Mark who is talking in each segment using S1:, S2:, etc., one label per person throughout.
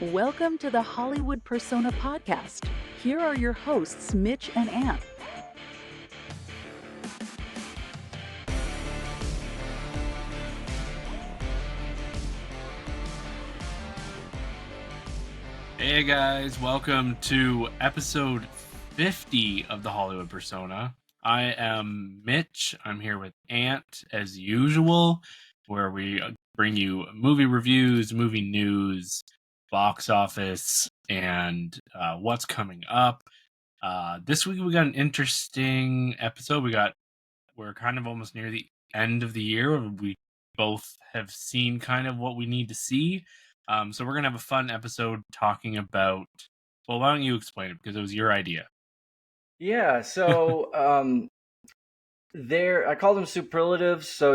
S1: Welcome to the Hollywood Persona podcast. Here are your hosts, Mitch and Ant.
S2: Hey guys, welcome to episode 50 of the Hollywood Persona. I am Mitch. I'm here with Ant as usual, where we bring you movie reviews, movie news, box office, and what's coming up. This week we got an interesting episode. We're kind of almost near the end of the year. We both have seen kind of what we need to see. So we're gonna have a fun episode talking about. Well, why don't you explain it, because it was your idea?
S3: Yeah, so I call them superlatives. So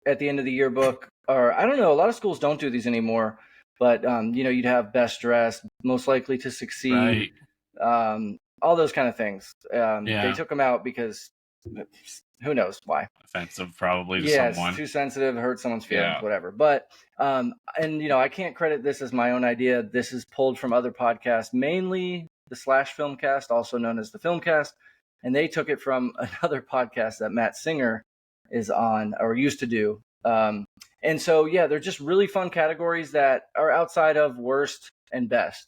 S3: at the end of the yearbook, or I don't know, a lot of schools don't do these anymore. But you'd have best dressed, most likely to succeed,
S2: Right.
S3: all those kind of things. They
S2: Yeah.
S3: took them out because who knows why?
S2: Offensive, probably to
S3: Yeah,
S2: someone.
S3: it's too sensitive, hurt someone's feelings,
S2: Yeah.
S3: whatever. But and I can't credit this as my own idea. This is pulled from other podcasts, mainly the Slash Filmcast, also known as the Filmcast, and they took it from another podcast that Matt Singer is on or used to do. And so they're just really fun categories that are outside of worst and best.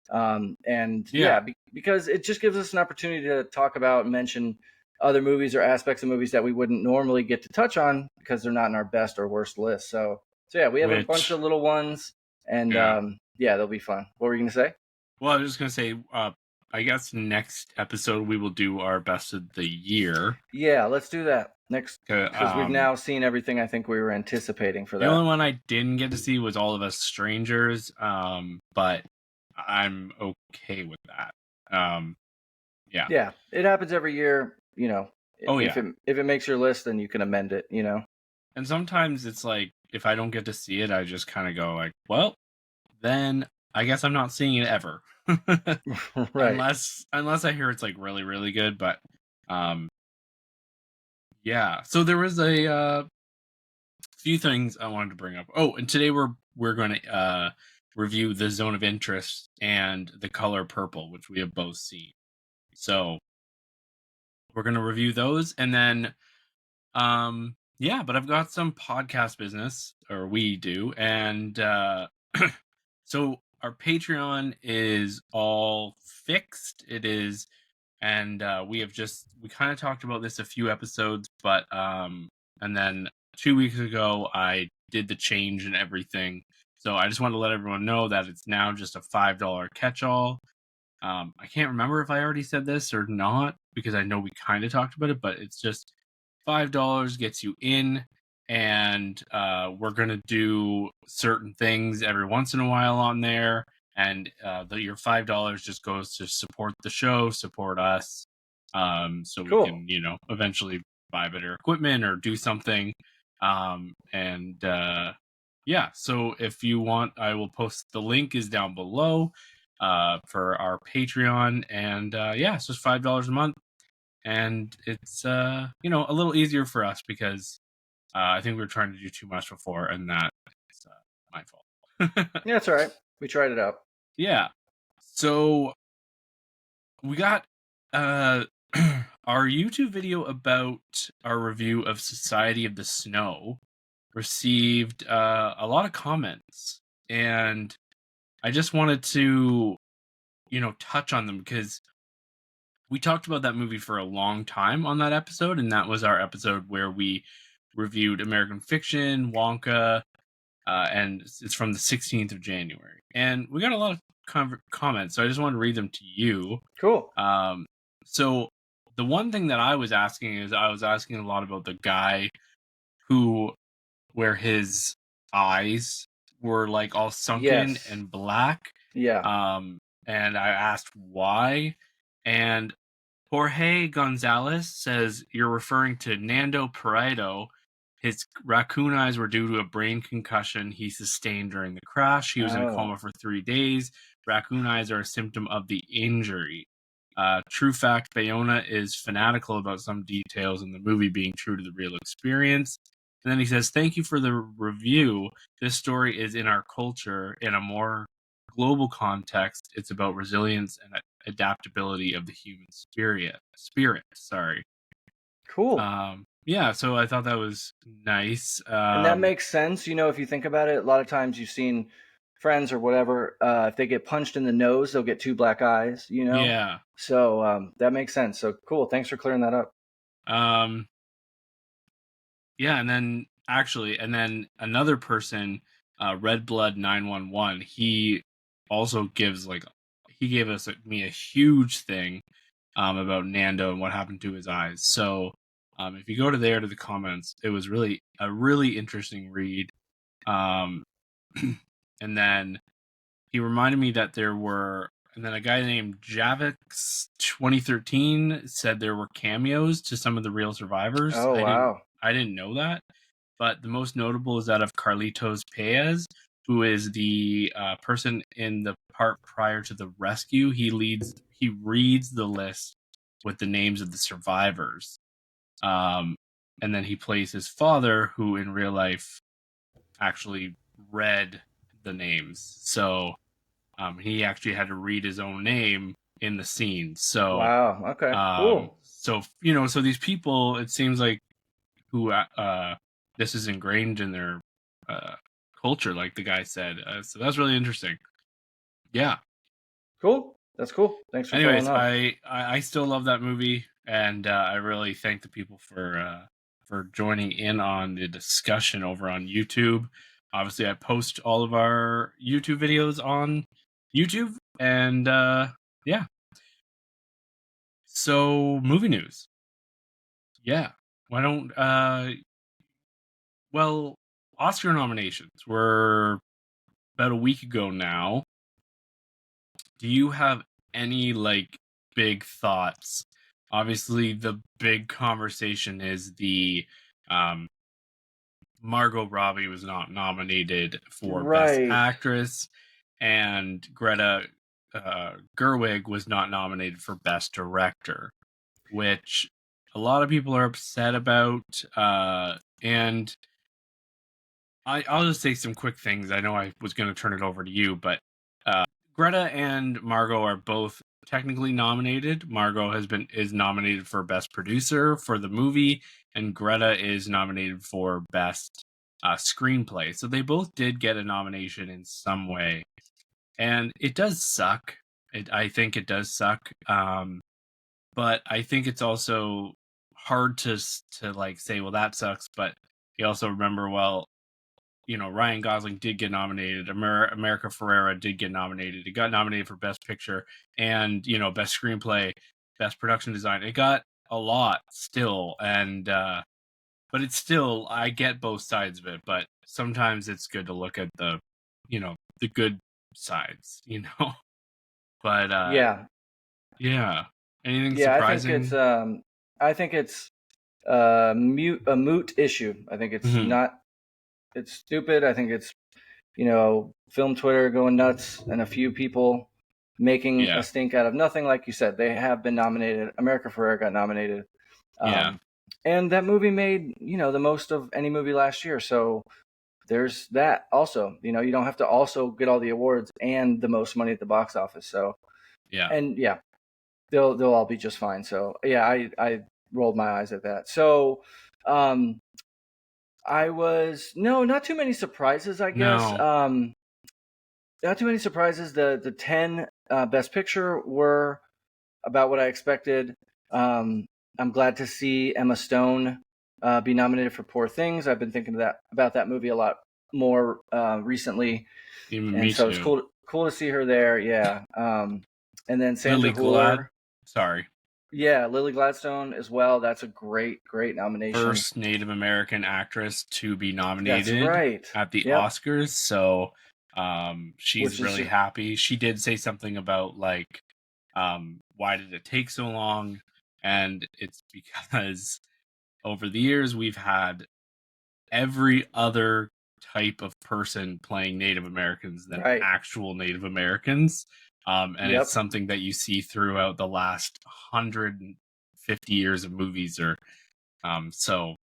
S3: Because it just gives us an opportunity to talk about and mention other movies or aspects of movies that we wouldn't normally get to touch on because they're not in our best or worst list. So we have a bunch of little ones, and they'll be fun. What were you gonna say?
S2: Well, I was just gonna say, I guess next episode we will do our best of the year.
S3: Yeah, let's do that next, because we've now seen everything I think we were anticipating for that.
S2: The only one I didn't get to see was All of Us Strangers, but I'm okay with that. Yeah,
S3: it happens every year. If it makes your list, then you can amend it.
S2: And sometimes it's like, if I don't get to see it, I just kind of go like, well, then I guess I'm not seeing it ever.
S3: Right.
S2: Unless I hear it's like really, really good. But yeah. So there was a few things I wanted to bring up. Oh, and today we're going to review The Zone of Interest and The Color Purple, which we have both seen. So we're going to review those, and then but I've got some podcast business, or we do, and so our Patreon is all fixed. It is, and we kind of talked about this a few episodes, but and then 2 weeks ago I did the change and everything. So I just want to let everyone know that it's now just a $5 catch-all. I can't remember if I already said this or not, because I know we kind of talked about it, but it's just $5 gets you in, and we're gonna do certain things every once in a while on there, and your $5 just goes to support the show, support us, so we can eventually buy better equipment or do something, so if you want, I will post, the link is down below for our Patreon, and it's just $5 a month. And it's a little easier for us because I think we were trying to do too much before, and that is my fault.
S3: Yeah, that's all right. We tried it out.
S2: Yeah. So we got our YouTube video about our review of Society of the Snow received a lot of comments, and I just wanted to touch on them, because we talked about that movie for a long time on that episode, and that was our episode where we reviewed American Fiction, Wonka, and it's from the 16th of January. And we got a lot of comments, so I just wanted to read them to you.
S3: Cool.
S2: So the one thing that I was asking a lot about the guy where his eyes were like all sunken and black.
S3: Yeah.
S2: And I asked why. And Jorge Gonzalez says you're referring to Nando Pereiro. His raccoon eyes were due to a brain concussion he sustained during the crash. He was in a coma for 3 days. Raccoon eyes are a symptom of the injury. True fact, Bayona is fanatical about some details in the movie being true to the real experience. And then he says, thank you for the review. This story is in our culture in a more global context, it's about resilience and adaptability of the human spirit. Sorry.
S3: Cool.
S2: Yeah, so I thought that was nice.
S3: And that makes sense. If you think about it, a lot of times you've seen friends or whatever, if they get punched in the nose, they'll get 2 black eyes,
S2: Yeah.
S3: So that makes sense. So cool. Thanks for clearing that up.
S2: Yeah, and then another person, Red Blood 911, he also gives he gave me a huge thing about Nando and what happened to his eyes. So if you go to the comments, it was really a really interesting read. And then he reminded me that and then a guy named Javix 2013 said there were cameos to some of the real survivors.
S3: Oh, wow.
S2: I didn't know that, but the most notable is that of Carlitos Paez, who is the person in the part prior to the rescue. He reads the list with the names of the survivors, and then he plays his father, who in real life actually read the names. So he actually had to read his own name in the scene. So
S3: wow. Okay. Cool.
S2: So so these people, it seems like who this is ingrained in their culture, like the guy said. So that's really interesting. Yeah.
S3: Cool. That's cool. Thanks for
S2: Anyways,
S3: following up.
S2: I still love that movie, and I really thank the people for joining in on the discussion over on YouTube. Obviously, I post all of our YouTube videos on YouTube, and yeah. So, movie news. Yeah. Why don't well, Oscar nominations were about a week ago now. Do you have any big thoughts? Obviously, the big conversation is the Margot Robbie was not nominated for Best
S3: Right.
S2: Actress, and Greta Gerwig was not nominated for Best Director, which a lot of people are upset about. And I'll just say some quick things. I know I was going to turn it over to you, but Greta and Margot are both technically nominated. Margot is nominated for Best Producer for the movie, and Greta is nominated for Best Screenplay. So they both did get a nomination in some way, and it does suck. I think it does suck. But I think it's also hard to say, well, that sucks. But you also remember, well, Ryan Gosling did get nominated. America Ferrera did get nominated. It got nominated for Best Picture and, Best Screenplay, Best Production Design. It got a lot still. And, but it's still, I get both sides of it. But sometimes it's good to look at the good sides, But,
S3: Yeah.
S2: yeah. Anything
S3: Yeah.
S2: surprising?
S3: I think it's a moot issue. I think it's
S2: Mhm.
S3: not. It's stupid. I think it's film Twitter going nuts and a few people making
S2: Yeah.
S3: a stink out of nothing. Like you said, they have been nominated. America Ferrera got nominated.
S2: Yeah.
S3: And that movie made the most of any movie last year. So there's that also. You don't have to also get all the awards and the most money at the box office. So
S2: Yeah.
S3: and yeah, they'll all be just fine. So yeah, I rolled my eyes at that. So I was not too many surprises, I guess.
S2: No.
S3: Not too many surprises. The 10 Best Picture were about what I expected. I'm glad to see Emma Stone be nominated for Poor Things. I've been thinking about that movie a lot more recently,
S2: Even
S3: and
S2: me
S3: so it's
S2: too.
S3: cool to see her there. Yeah. And then Sandra
S2: Lily
S3: Hüller.
S2: Sorry.
S3: Yeah, Lily Gladstone as well. That's a great nomination.
S2: First Native American actress to be nominated
S3: That's right.
S2: at the
S3: Yep.
S2: Oscars. So she's really
S3: just
S2: happy. She did say something about why did it take so long? And it's because over the years we've had every other type of person playing Native Americans than
S3: right.
S2: actual Native Americans. And
S3: Yep.
S2: it's something that you see throughout the last 150 years of movies or so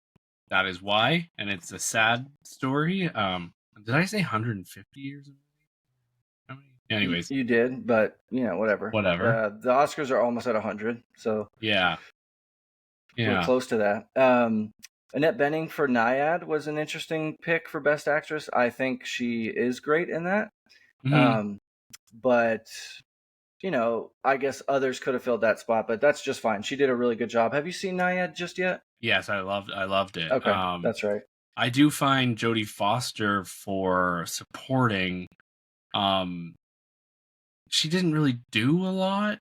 S2: that is why, and it's a sad story. Did I say 150 years of movie? How many? Anyways,
S3: You did, but whatever.
S2: whatever.
S3: The Oscars are almost at 100, so
S2: Yeah.
S3: we're close to that. Annette Bening for Naiad was an interesting pick for Best Actress. I think she is great in that.
S2: Mm-hmm.
S3: But I guess others could have filled that spot, but that's just fine. She did a really good job. Have you seen Naiad just yet?
S2: Yes, I loved it.
S3: Okay, that's right.
S2: I do find Jodie Foster for supporting. She didn't really do a lot.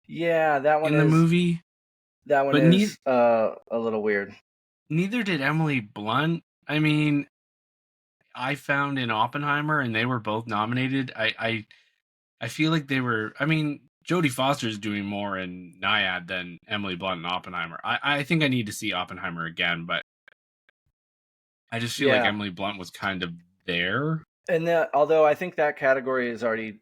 S3: Yeah, that one
S2: in the movie.
S3: That one
S2: but
S3: is a little weird.
S2: Neither did Emily Blunt. I mean, I found in Oppenheimer, and they were both nominated. I feel like they were. I mean, Jodie Foster's doing more in Naiad than Emily Blunt in Oppenheimer. I think I need to see Oppenheimer again, but I just feel like Emily Blunt was kind of there.
S3: And although I think that category is already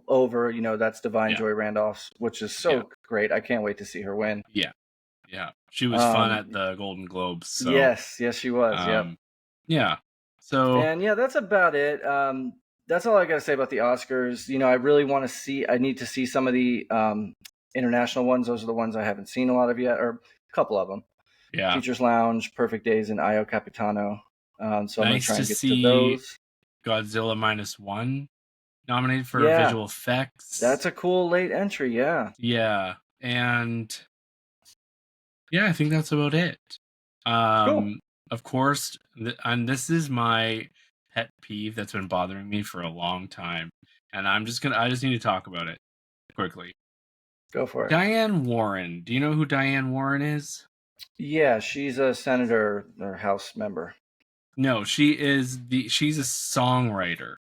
S3: over, that's Divine Joy Randolph's, which is so great. I can't wait to see her win.
S2: Yeah. She was fun at the Golden Globes. So.
S3: Yes, she was.
S2: Yeah. So.
S3: And that's about it. That's all I got to say about the Oscars. I really want to see. I need to see some of the international ones. Those are the ones I haven't seen a lot of yet, or a couple of them.
S2: Yeah.
S3: Teacher's Lounge, Perfect Days, and Io Capitano. So I'm going to try and get
S2: see
S3: to those.
S2: Godzilla -1 nominated for visual effects.
S3: That's a cool late entry. Yeah.
S2: Yeah. And I think that's about it.
S3: Cool.
S2: Of course, and this is my pet peeve that's been bothering me for a long time, and I just need to talk about it quickly.
S3: Go for it.
S2: Diane Warren. Do you know who Diane Warren is?
S3: Yeah, she's a senator or House member.
S2: No, she's a songwriter.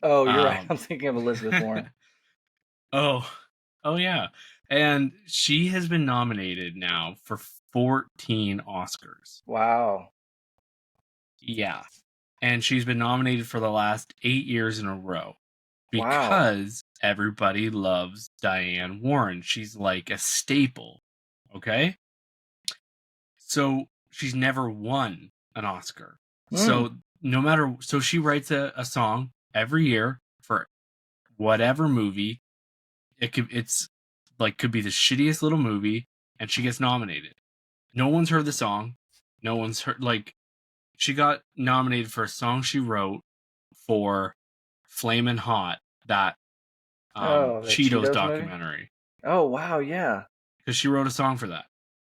S3: Oh, you're right. I'm thinking of Elizabeth Warren.
S2: Oh yeah. And she has been nominated now for 14 Oscars.
S3: Wow.
S2: Yeah. And she's been nominated for the last 8 years in a row because everybody loves Diane Warren. She's like a staple. Okay? So she's never won an Oscar. So she writes a song every year for whatever movie. Could be the shittiest little movie, and she gets nominated. No one's heard the song. No one's heard, she got nominated for a song she wrote for Flamin' Hot, that Cheetos documentary.
S3: Movie? Oh, wow, yeah.
S2: Because she wrote a song for that.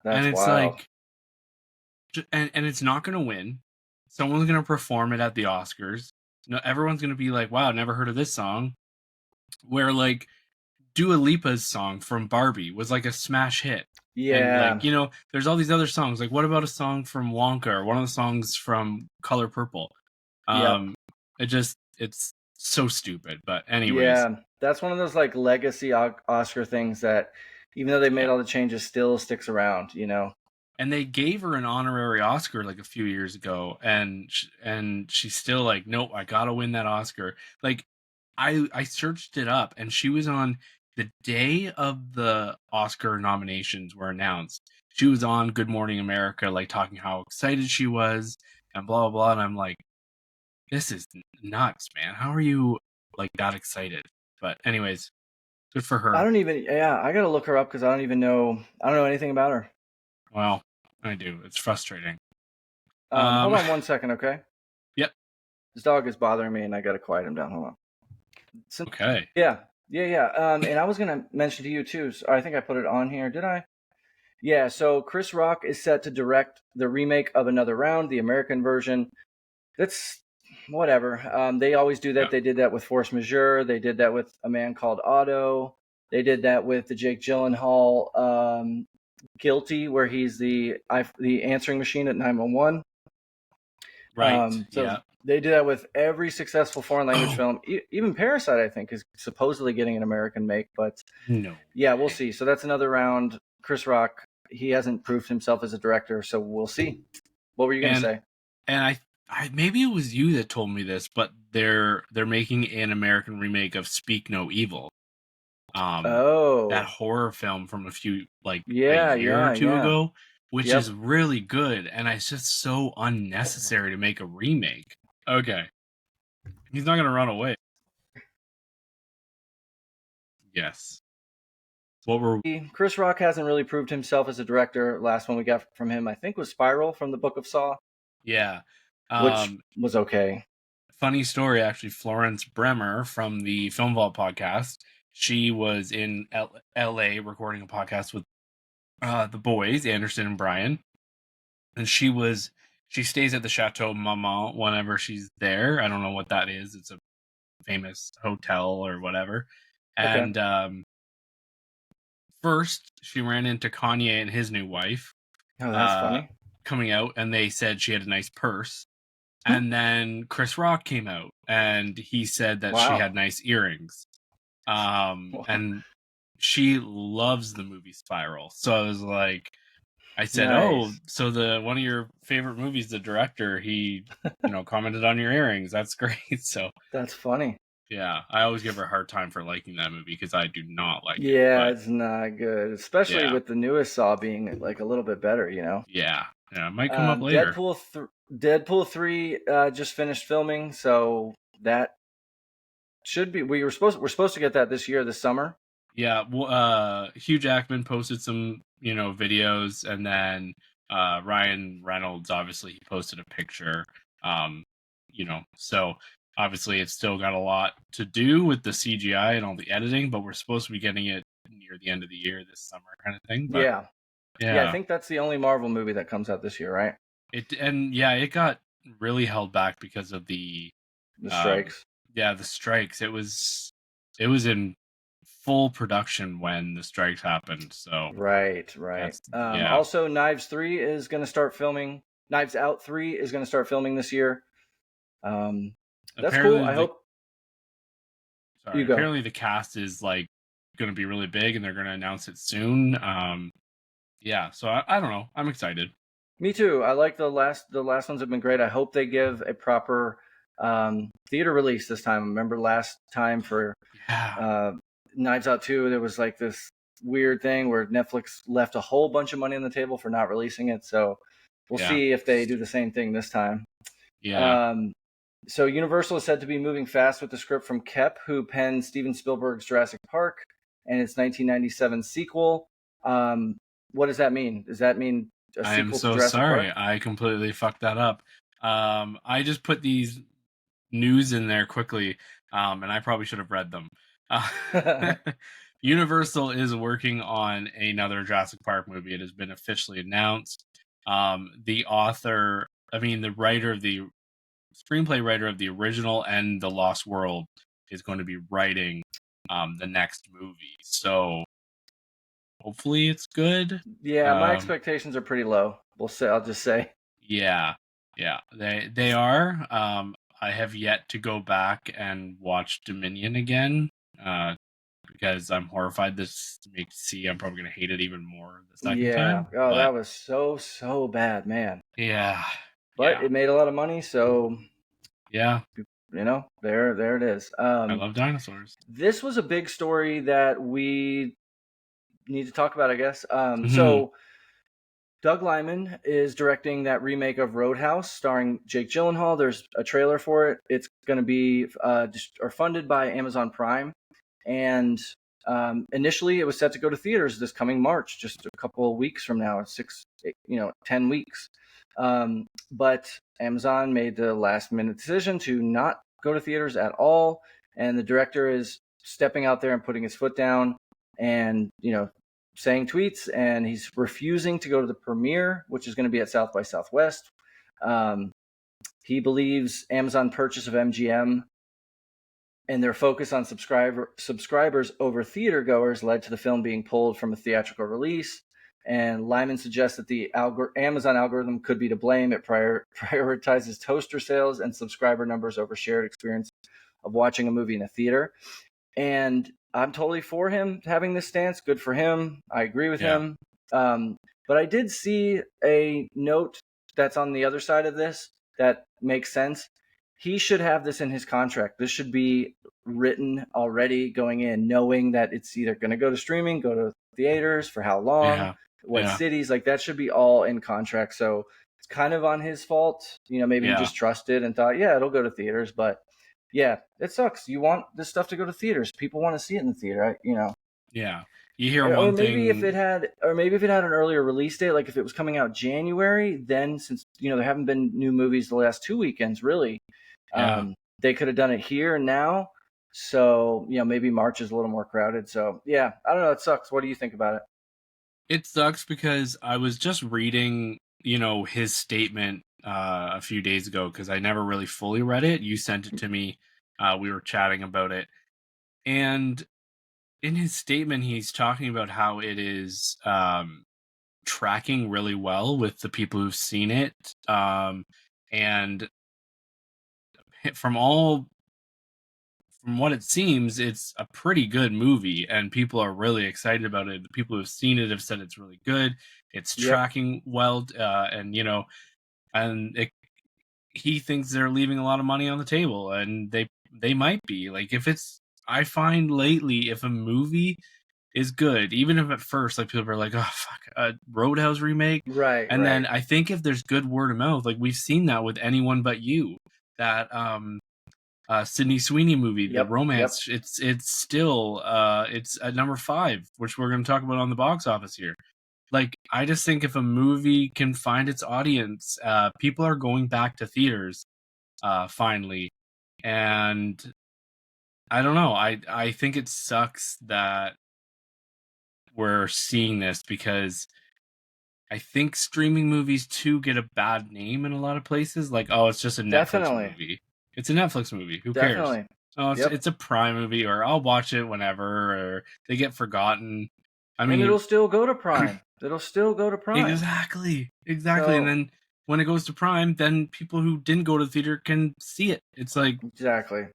S3: That's
S2: and it's
S3: wild.
S2: And it's not going to win. Someone's going to perform it at the Oscars. No, everyone's going to be like, wow, never heard of this song. Where, Dua Lipa's song from Barbie was a smash hit.
S3: Yeah.
S2: And there's all these other songs. What about a song from Wonka, or one of the songs from Color Purple? It's so stupid. But anyways.
S3: Yeah, that's one of those legacy Oscar things that even though they made all the changes, still sticks around,
S2: And they gave her an honorary Oscar a few years ago, and she's still nope, I gotta win that Oscar. I searched it up, and she was on the day of the Oscar nominations were announced. She was on Good Morning America, talking how excited she was and blah, blah, blah. And I'm like, this is nuts, man. How are you that excited? But anyways, good for her.
S3: I got to look her up because I don't know anything about her.
S2: Well, I do. It's frustrating.
S3: Hold on 1 second, okay?
S2: Yep.
S3: This dog is bothering me, and I got to quiet him down. Hold on.
S2: Okay.
S3: Yeah. And I was going to mention to you, too. So I think I put it on here. Did I? Yeah, so Chris Rock is set to direct the remake of Another Round, the American version. That's whatever. They always do that. Yeah. They did that with Force Majeure. They did that with A Man Called Otto. They did that with the Jake Gyllenhaal Guilty, where he's the answering machine at 911.
S2: Right. Yeah.
S3: They do that with every successful foreign language film. Even Parasite, I think, is supposedly getting an American make. But
S2: no.
S3: Yeah, we'll see. So that's Another Round. Chris Rock, he hasn't proved himself as a director, so we'll see. What were you going to say?
S2: And I maybe it was you that told me this, but they're making an American remake of Speak No Evil. That horror film from a few a year or two ago, which is really good, and it's just so unnecessary to make a remake. Okay, he's not gonna run away. Yes. What were
S3: Chris Rock hasn't really proved himself as a director. Last one we got from him, I think, was Spiral from the Book of Saw.
S2: Yeah.
S3: Which was okay.
S2: Funny story, actually. Florence Bremer from the Film Vault podcast. She was in L.A. recording a podcast with the boys, Anderson and Brian, and she stays at the Chateau Maman whenever she's there. I don't know what that is. It's a famous hotel or whatever. And first, she ran into Kanye and his new wife.
S3: Oh, that's funny.
S2: Coming out, and they said she had a nice purse. And then Chris Rock came out, and he said that she had nice earrings. And she loves the movie Spiral. So I was like, I said,
S3: Nice.
S2: "Oh, so one of your favorite movies, the director, he, commented on your earrings. That's great." So
S3: that's funny.
S2: Yeah, I always give her a hard time for liking that movie because I do not like it.
S3: Yeah, it's not good, especially with the newest Saw being like a little bit better,
S2: Yeah, it might come up later.
S3: Deadpool 3 just finished filming, so that should be. We're supposed to get that this summer.
S2: Yeah, well, Hugh Jackman posted some videos, and then Ryan Reynolds, obviously, he posted a picture. So obviously it's still got a lot to do with the CGI and all the editing, but we're supposed to be getting it near the end of the year, this summer, kind of thing. But,
S3: yeah, I think that's the only Marvel movie that comes out this year, right?
S2: It got really held back because of the
S3: strikes.
S2: The strikes. It was in full production when the strikes happened. So
S3: right. Also, Knives 3 is going to start filming. Knives Out 3 is going to start filming this year. That's cool. I hope.
S2: Sorry. Apparently, the cast is like going to be really big, and they're going to announce it soon. So I don't know. I'm excited.
S3: Me too. I like the last ones have been great. I hope they give a proper theater release this time. Remember last time for Knives Out 2, there was like this weird thing where Netflix left a whole bunch of money on the table for not releasing it. So we'll see if they do the same thing this time.
S2: Yeah.
S3: So Universal is said to be moving fast with the script from Kep, who penned Steven Spielberg's Jurassic Park and its 1997 sequel. What does that mean? Does that mean a sequel to Jurassic Park?
S2: I'm so sorry. I completely fucked that up. I just put these news in there quickly, and I probably should have read them. Universal is working on another Jurassic Park movie. It has been officially announced. The screenplay writer of the original and The Lost World is going to be writing the next movie. So hopefully it's good.
S3: Yeah, my expectations are pretty low. I'll just say.
S2: Yeah, they are. I have yet to go back and watch Dominion again because I'm horrified. I'm probably going to hate it even more the second time.
S3: Oh, that was so bad, man.
S2: Yeah.
S3: But it made a lot of money, so
S2: yeah.
S3: There it is.
S2: I love dinosaurs.
S3: This was a big story that we need to talk about, I guess. So Doug Liman is directing that remake of Roadhouse starring Jake Gyllenhaal. There's a trailer for it. It's going to be funded by Amazon Prime. And initially it was set to go to theaters this coming March, just a couple of weeks from now, 10 weeks. But Amazon made the last minute decision to not go to theaters at all. And the director is stepping out there and putting his foot down and, saying tweets, and he's refusing to go to the premiere, which is going to be at South by Southwest. He believes Amazon purchase of MGM and their focus on subscribers over theater goers led to the film being pulled from a theatrical release. And Lyman suggests that the Amazon algorithm could be to blame. It prioritizes toaster sales and subscriber numbers over shared experience of watching a movie in a theater. And I'm totally for him having this stance. Good for him. I agree with him. But I did see a note that's on the other side of this that makes sense. He should have this in his contract. This should be written already going in, knowing that it's either going to go to streaming, go to theaters, for how long, what cities. Like that should be all in contract. So it's kind of on his fault. Maybe he just trusted and thought, it'll go to theaters. But Yeah, it sucks. You want this stuff to go to theaters. People want to see it in the theater.
S2: Yeah. You hear
S3: Or
S2: one
S3: maybe if
S2: thing.
S3: it had, or maybe if it had an earlier release date, like if it was coming out January, then since there haven't been new movies the last 2 weekends, really,
S2: Yeah.
S3: they could have done it here and now. So maybe March is a little more crowded. So yeah, I don't know. It sucks. What do you think about it?
S2: It sucks because I was just reading, his statement a few days ago because I never really fully read it. You sent it to me. We were chatting about it. And in his statement, he's talking about how it is tracking really well with the people who've seen it. And from what it seems, it's a pretty good movie, and people are really excited about it. The people who've seen it have said it's really good. It's
S3: Yep.
S2: tracking well, and he thinks they're leaving a lot of money on the table, and they might be. Like I find lately, if a movie is good, even if at first like people are like, oh fuck, a Roadhouse remake,
S3: Right.
S2: and then I think if there's good word of mouth, like we've seen that with Anyone But You, that Sydney Sweeney movie, the
S3: Yep.
S2: romance. It's still it's at number 5, which we're going to talk about on the box office here. Like, I just think if a movie can find its audience, people are going back to theaters finally, and I don't know. I think it sucks that we're seeing this because I think streaming movies too get a bad name in a lot of places. Like, oh, it's just a Netflix
S3: Definitely.
S2: movie. It's a Netflix movie. Who cares?
S3: Definitely.
S2: Oh,
S3: Yep.
S2: it's a Prime movie, or I'll watch it whenever, or they get forgotten. I
S3: And
S2: mean,
S3: it'll still go to Prime. It'll still go to Prime.
S2: exactly.
S3: So,
S2: And then when it goes to Prime, then people who didn't go to the theater can see it. It's like,
S3: exactly.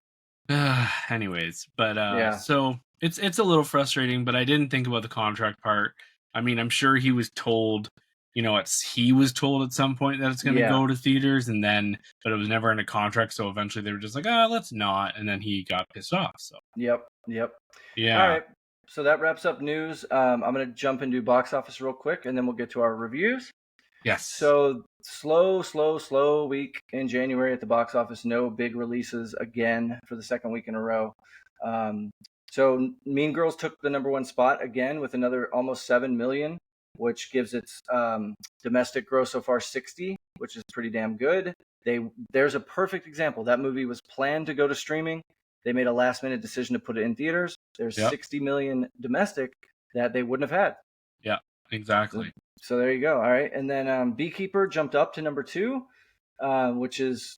S2: anyways, but
S3: Yeah.
S2: so it's a little frustrating, but I didn't think about the contract part. I mean, I'm sure he was told, he was told at some point that it's going to
S3: Yeah.
S2: go to theaters, but it was never in a contract. So eventually they were just like, let's not, and then he got pissed off. So
S3: Yep.
S2: yeah,
S3: All right. So that wraps up news. I'm going to jump into box office real quick, and then we'll get to our reviews.
S2: yes.
S3: So slow week in January at the box office. No big releases again for the second week in a row. So Mean Girls took the number 1 spot again with another almost 7 million, which gives its domestic gross so far 60, which is pretty damn good. There's a perfect example. That movie was planned to go to streaming. They made a last minute decision to put it in theaters. There's 60 million domestic that they wouldn't have had.
S2: Yeah, exactly.
S3: So there you go. All right. And then Beekeeper jumped up to number 2, which is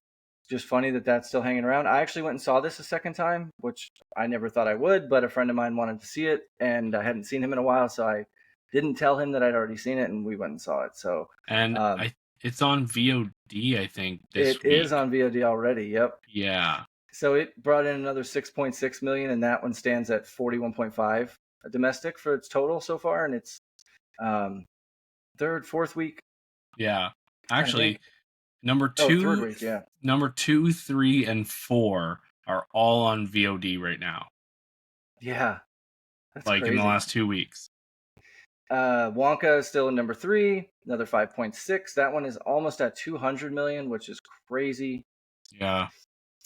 S3: just funny that that's still hanging around. I actually went and saw this a second time, which I never thought I would, but a friend of mine wanted to see it, and I hadn't seen him in a while, so I didn't tell him that I'd already seen it, and we went and saw it. So
S2: and it's on VOD, I think, this week.
S3: It is on VOD already. Yep.
S2: Yeah.
S3: So it brought in another 6.6 million, and that one stands at 41.5 domestic for its total so far, and it's third, fourth week.
S2: Yeah, actually, number 2,
S3: third week, yeah.
S2: Number 2, 3, and 4 are all on VOD right now.
S3: Yeah,
S2: that's like crazy. In the last 2 weeks.
S3: Wonka is still in number 3, another 5.6. That one is almost at 200 million, which is crazy.
S2: Yeah.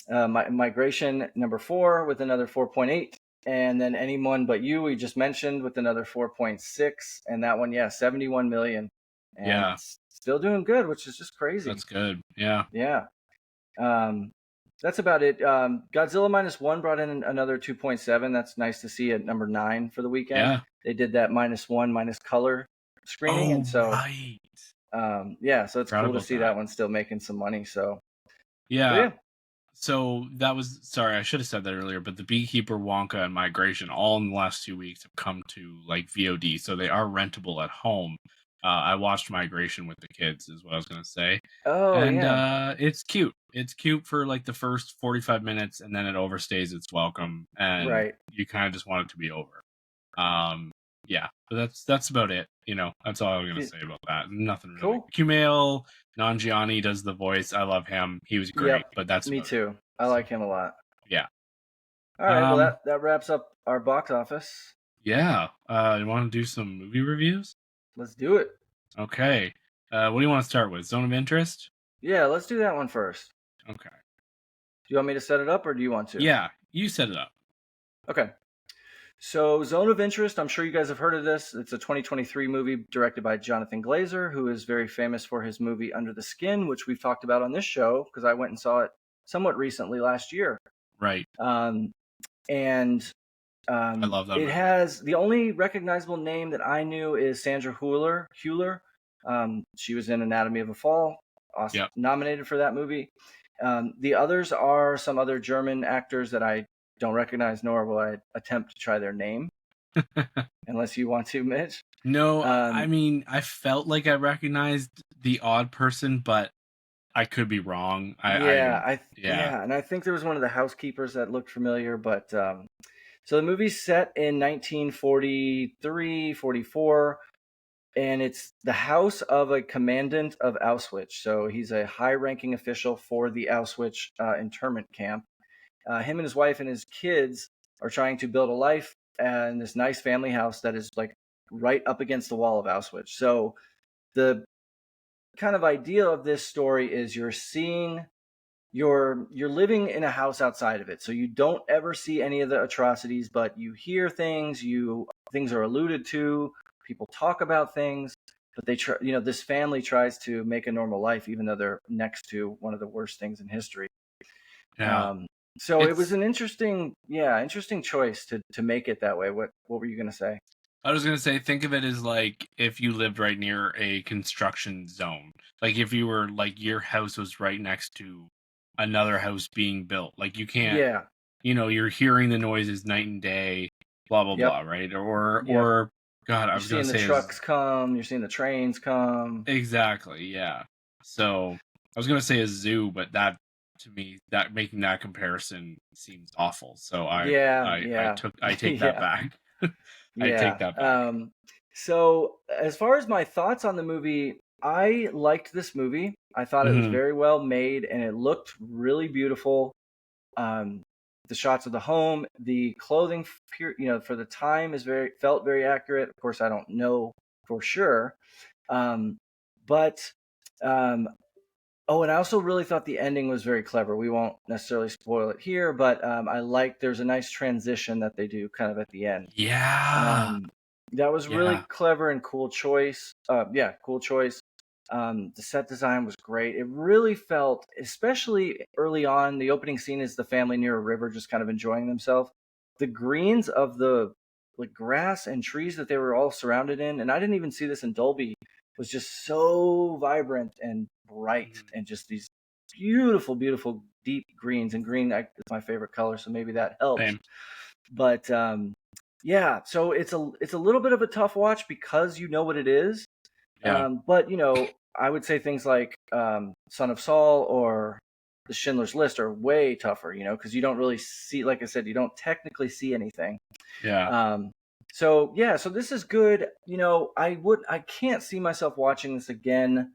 S3: Migration number 4 with another 4.8, and then Anyone But You we just mentioned with another 4.6, and that one 71 million. And
S2: yeah,
S3: still doing good, which is just crazy.
S2: That's good. Yeah.
S3: That's about it. Godzilla -1 brought in another 2.7. That's nice to see at number 9 for the weekend.
S2: Yeah.
S3: They did that -1 minus color screening, and so
S2: right.
S3: So it's cool to see that one still making some money. So
S2: yeah. So that was, sorry, I should have said that earlier, but the Beekeeper, Wonka, and Migration all in the last 2 weeks have come to like VOD, so they are rentable at home. I watched Migration with the kids, is what I was going to say. It's cute. It's cute for like the first 45 minutes, and then it overstays its welcome, and you kind of just want it to be over. Yeah, but that's about it. That's all I'm going to say about that. Nothing really.
S3: Cool.
S2: Kumail Nanjiani does the voice. I love him. He was great, but that's
S3: me too. I like him a lot.
S2: Yeah.
S3: All right, well, that wraps up our box office.
S2: Yeah. You want to do some movie reviews?
S3: Let's do it. you want me to set it up or do you want to?
S2: Yeah, you set it up.
S3: Okay. So, Zone of Interest, I'm sure you guys have heard of this. It's a 2023 movie directed by Jonathan Glazer, who is very famous for his movie Under the Skin, which we've talked about on this show because I went and saw it somewhat recently last year.
S2: Right.
S3: And
S2: I love that
S3: it
S2: movie.
S3: has the only recognizable name that I knew is Sandra Hüller. She was in Anatomy of a Fall, nominated for that movie. The others are some other German actors that I don't recognize, nor will I attempt to try their name, unless you want to, Mitch.
S2: No, I mean, I felt like I recognized the odd person, but I could be wrong.
S3: And I think there was one of the housekeepers that looked familiar, but so the movie's set in 1943, 44, and it's the house of a commandant of Auschwitz. So he's a high-ranking official for the Auschwitz internment camp. Him and his wife and his kids are trying to build a life in this nice family house that is like right up against the wall of Auschwitz. So the kind of idea of this story is you're living in a house outside of it. So you don't ever see any of the atrocities, but you hear things, things are alluded to, people talk about things, but this family tries to make a normal life even though they're next to one of the worst things in history.
S2: Yeah.
S3: So it was an interesting choice to make it that way. What were you going to say?
S2: I was going to say, think of it as like if you lived right near a construction zone. Like if you were like your house was right next to another house being built. Like you can't, you're hearing the noises night and day, blah, blah, blah, right? Or God, I was going to say...
S3: You're seeing the trucks come, you're seeing the trains come.
S2: Exactly, yeah. So I was going to say a zoo, but that, to me, that making that comparison seems awful. So I take that back. I take that back.
S3: So as far as my thoughts on the movie, I liked this movie. I thought it was very well made and it looked really beautiful. The shots of the home, the clothing, for the time felt very accurate. Of course, I don't know for sure. And I also really thought the ending was very clever. We won't necessarily spoil it here, but there's a nice transition that they do kind of at the end.
S2: Yeah.
S3: That was really clever and cool choice. Cool choice. The set design was great. It really felt, especially early on, the opening scene is the family near a river just kind of enjoying themselves. The greens of the grass and trees that they were all surrounded in, and I didn't even see this in Dolby, was just so vibrant and bright and just these beautiful, beautiful deep greens. And green is my favorite color, so maybe that helps.
S2: Same.
S3: But so it's a little bit of a tough watch because you know what it is.
S2: Yeah.
S3: But I would say things like Son of Saul or The Schindler's List are way tougher, because you don't really see, like I said, you don't technically see anything.
S2: Yeah.
S3: So this is good. I can't see myself watching this again,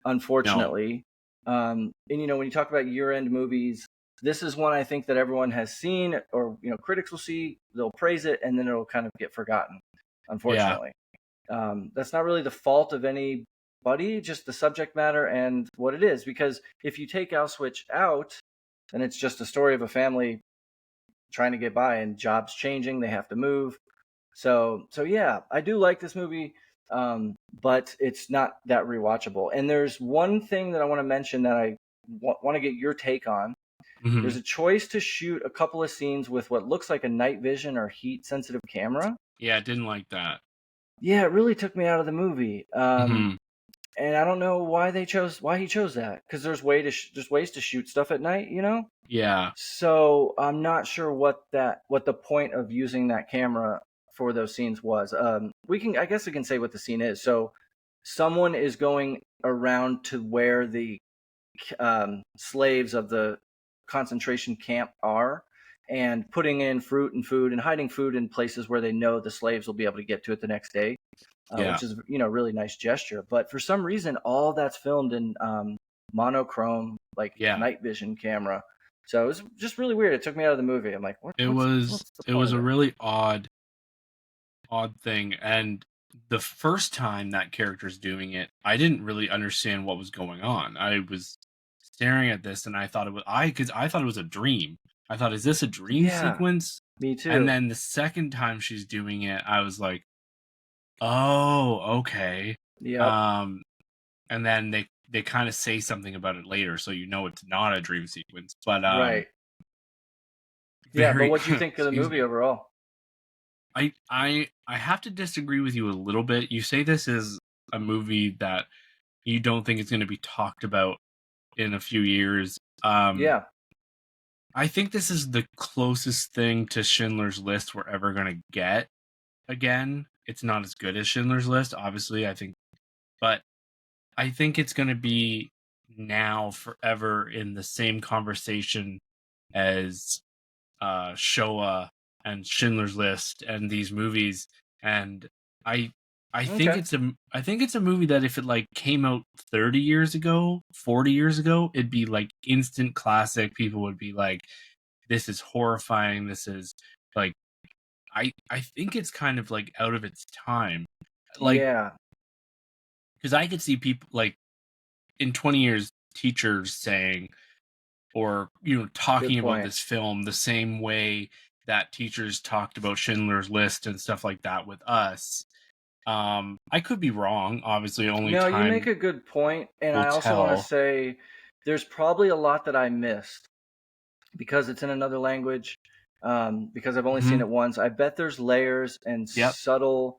S3: unfortunately. No. And when you talk about year-end movies, this is one I think that everyone has seen, or critics will see, they'll praise it, and then it'll kind of get forgotten, unfortunately. Yeah. That's not really the fault of anybody, just the subject matter and what it is. Because if you take Auschwitz out, then it's just a story of a family trying to get by and jobs changing, they have to move. So yeah, I do like this movie, but it's not that rewatchable. And there's one thing that I want to mention that I want to get your take on. Mm-hmm. There's a choice to shoot a couple of scenes with what looks like a night vision or heat sensitive camera.
S2: Yeah, I didn't like that.
S3: Yeah, it really took me out of the movie. And I don't know why he chose that, because there's ways to shoot stuff at night,
S2: Yeah.
S3: So I'm not sure what the point of using that camera for those scenes was. I guess we can say what the scene is. So someone is going around to where the slaves of the concentration camp are, and putting in fruit and food and hiding food in places where they know the slaves will be able to get to it the next day. Which is really nice gesture. But for some reason, all that's filmed in monochrome, night vision camera. So it was just really weird. It took me out of the movie. I'm like, what?
S2: It was a really odd thing. And the first time that character's doing it, I didn't really understand what was going on. I was staring at this, and I thought because I thought it was a dream. I thought, is this a dream
S3: Yeah,
S2: sequence?
S3: me too.
S2: And then the second time she's doing it, I was like, oh, okay.
S3: Yep.
S2: And then they kind of say something about it later, so you know it's not a dream sequence. But
S3: Right. Yeah, but what do you think of the
S2: excuse
S3: movie
S2: me.
S3: overall?
S2: I have to disagree with you a little bit. You say this is a movie that you don't think it's going to be talked about in a few years.
S3: Yeah.
S2: I think this is the closest thing to Schindler's List we're ever going to get again. It's not as good as Schindler's List, obviously, I think, but I think it's going to be now forever in the same conversation as Shoah and Schindler's List and these movies. And I think
S3: Okay.
S2: it's a movie that if it like came out 30 years ago, 40 years ago, it'd be like instant classic. People would be like, this is horrifying. This is like I think it's kind of like out of its time. Like,
S3: Yeah.
S2: because I could see people like in 20 years teachers saying, or talking
S3: Good
S2: about
S3: point.
S2: this film the same way that teachers talked about Schindler's List and stuff like that with us. I could be wrong. Obviously, only
S3: No, you make
S2: time
S3: a good point, and
S2: will
S3: I also want to
S2: tell.
S3: say there's probably a lot that I missed because it's in another language. Because I've only seen
S2: Mhm.
S3: it once. I bet there's layers and
S2: Yep.
S3: subtle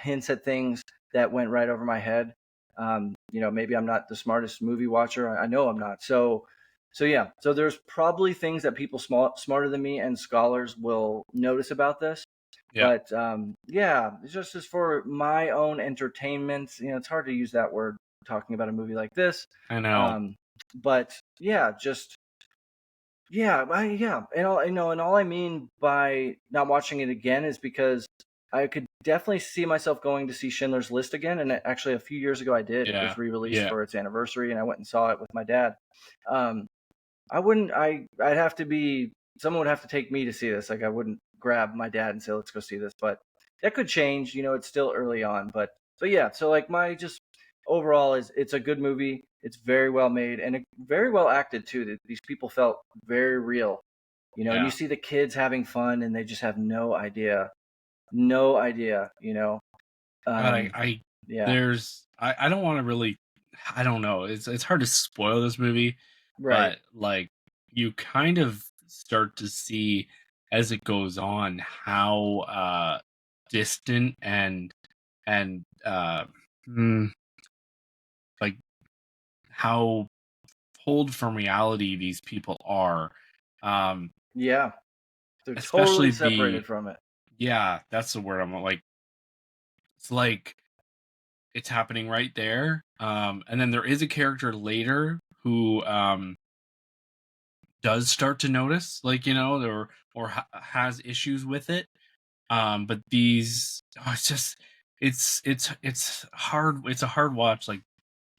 S3: hints at things that went right over my head. Maybe I'm not the smartest movie watcher. I know I'm not. So yeah. So there's probably things that people smarter than me and scholars will notice about this.
S2: Yep.
S3: But yeah, it's just as for my own entertainment. It's hard to use that word talking about a movie like this.
S2: I know.
S3: But yeah, just yeah, and all I mean by not watching it again is because I could definitely see myself going to see Schindler's List again, and actually a few years ago I did. It
S2: Yeah.
S3: was re-released
S2: Yeah.
S3: for its anniversary, and I went and saw it with my dad. Um, I wouldn't. I'd have to be. Someone would have to take me to see this. Like I wouldn't grab my dad and say, "Let's go see this." But that could change. It's still early on. But yeah. So like my just overall is it's a good movie. It's very well made and very well acted too. These people felt very real. And you
S2: Yeah.
S3: see the kids having fun and they just have no idea, no idea.
S2: God,
S3: Um, yeah.
S2: I don't want to really. I don't know. It's hard to spoil this movie,
S3: Right.
S2: but like you kind of start to see as it goes on how distant and like how pulled from reality these people are. Um,
S3: Yeah. They're totally
S2: especially the
S3: separated from it.
S2: yeah, that's the word I'm like. It's like it's happening right there. And then there is a character later who does start to notice, like has issues with it. But it's just it's hard. It's a hard watch. Like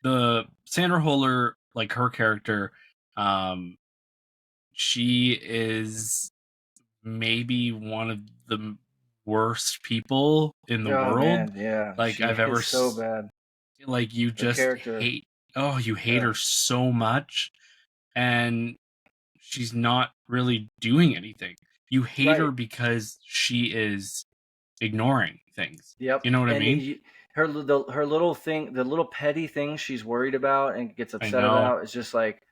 S2: the Sandra Holler, like her character, um, she is maybe one of the worst people in the
S3: Oh
S2: world
S3: man, yeah.
S2: like
S3: She
S2: I've ever
S3: is so bad.
S2: like you
S3: Her
S2: just
S3: character.
S2: hate. Oh, you hate
S3: Yeah.
S2: her so much, and she's not really doing anything. You hate her
S3: Right.
S2: because she is ignoring things.
S3: Yep.
S2: You know what I
S3: And
S2: mean?
S3: her little thing, the little petty things she's worried about and gets
S2: I
S3: upset
S2: know.
S3: about is just like,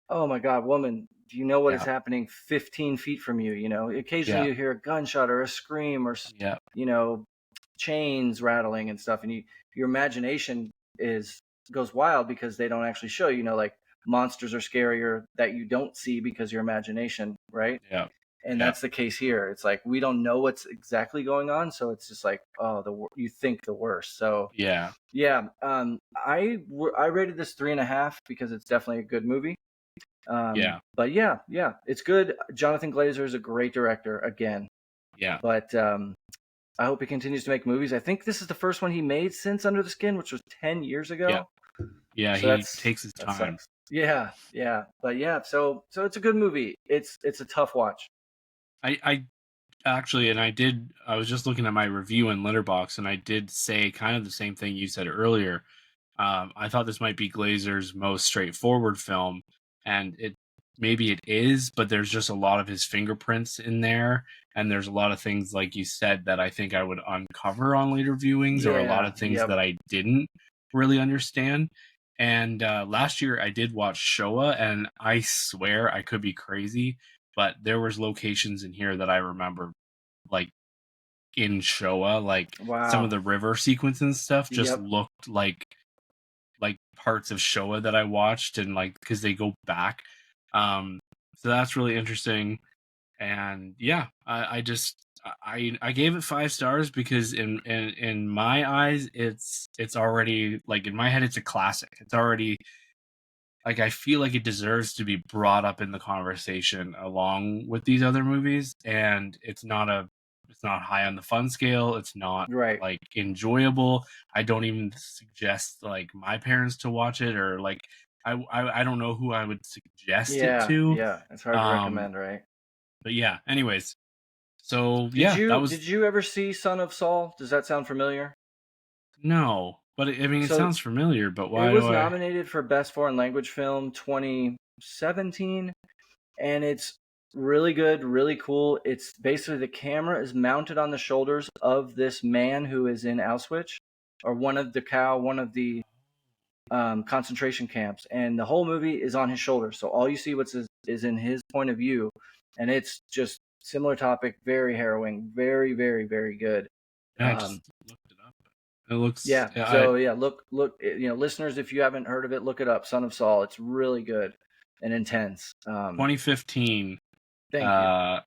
S3: oh my God, woman, do you know what is
S2: Yeah.
S3: happening 15 feet from you? Occasionally
S2: Yeah.
S3: you hear a gunshot or a scream or,
S2: Yeah.
S3: you know, chains rattling and stuff. And your imagination goes wild because they don't actually show, like monsters are scarier that you don't see because your imagination, right?
S2: Yeah.
S3: And
S2: Yeah.
S3: that's the case here. It's like we don't know what's exactly going on, so it's just like, oh, you think the worst. So
S2: Yeah.
S3: yeah, I rated this 3.5 because it's definitely a good movie.
S2: Yeah.
S3: But yeah, it's good. Jonathan Glazer is a great director again,
S2: Yeah.
S3: but I hope he continues to make movies. I think this is the first one he made since Under the Skin, which was 10 years ago.
S2: Yeah. Yeah.
S3: So
S2: He takes his
S3: that
S2: time.
S3: sucks. Yeah, but yeah, so it's a good movie. It's a tough watch.
S2: I actually, and I was just looking at my review in Letterbox, and I did say kind of the same thing you said earlier. I thought this might be Glazer's most straightforward film, and maybe it is, but there's just a lot of his fingerprints in there, and there's a lot of things, like you said, that I think I would uncover on later viewings, or a lot of things that I didn't really understand. And last year I did watch Showa, and I swear, I could be crazy, but there was locations in here that I remember, like in Showa, like some of the river sequence and stuff just looked like parts of Showa that I watched, and like because they go back. So that's really interesting. And yeah, I gave it 5 stars because in my eyes it's already, like, in my head it's a classic. It's already, like, I feel like it deserves to be brought up in the conversation along with these other movies, and it's not high on the fun scale. It's not like enjoyable. I don't even suggest like my parents to watch it, or like I don't know who I would suggest it to.
S3: Yeah, it's hard to recommend, right?
S2: But yeah, anyways. So
S3: did you ever see Son of Saul? Does that sound familiar?
S2: No, but I mean, it sounds familiar, but why?
S3: It was nominated for Best Foreign Language Film 2017, and it's really good, really cool. It's basically the camera is mounted on the shoulders of this man who is in Auschwitz, or one of the concentration camps, and the whole movie is on his shoulders. So all you see is in his point of view, and it's just similar topic, very harrowing, very, very, very good.
S2: I just looked it up. It looks
S3: look, listeners, if you haven't heard of it, look it up. Son of Saul. It's really good and intense.
S2: 2015.
S3: Thank you.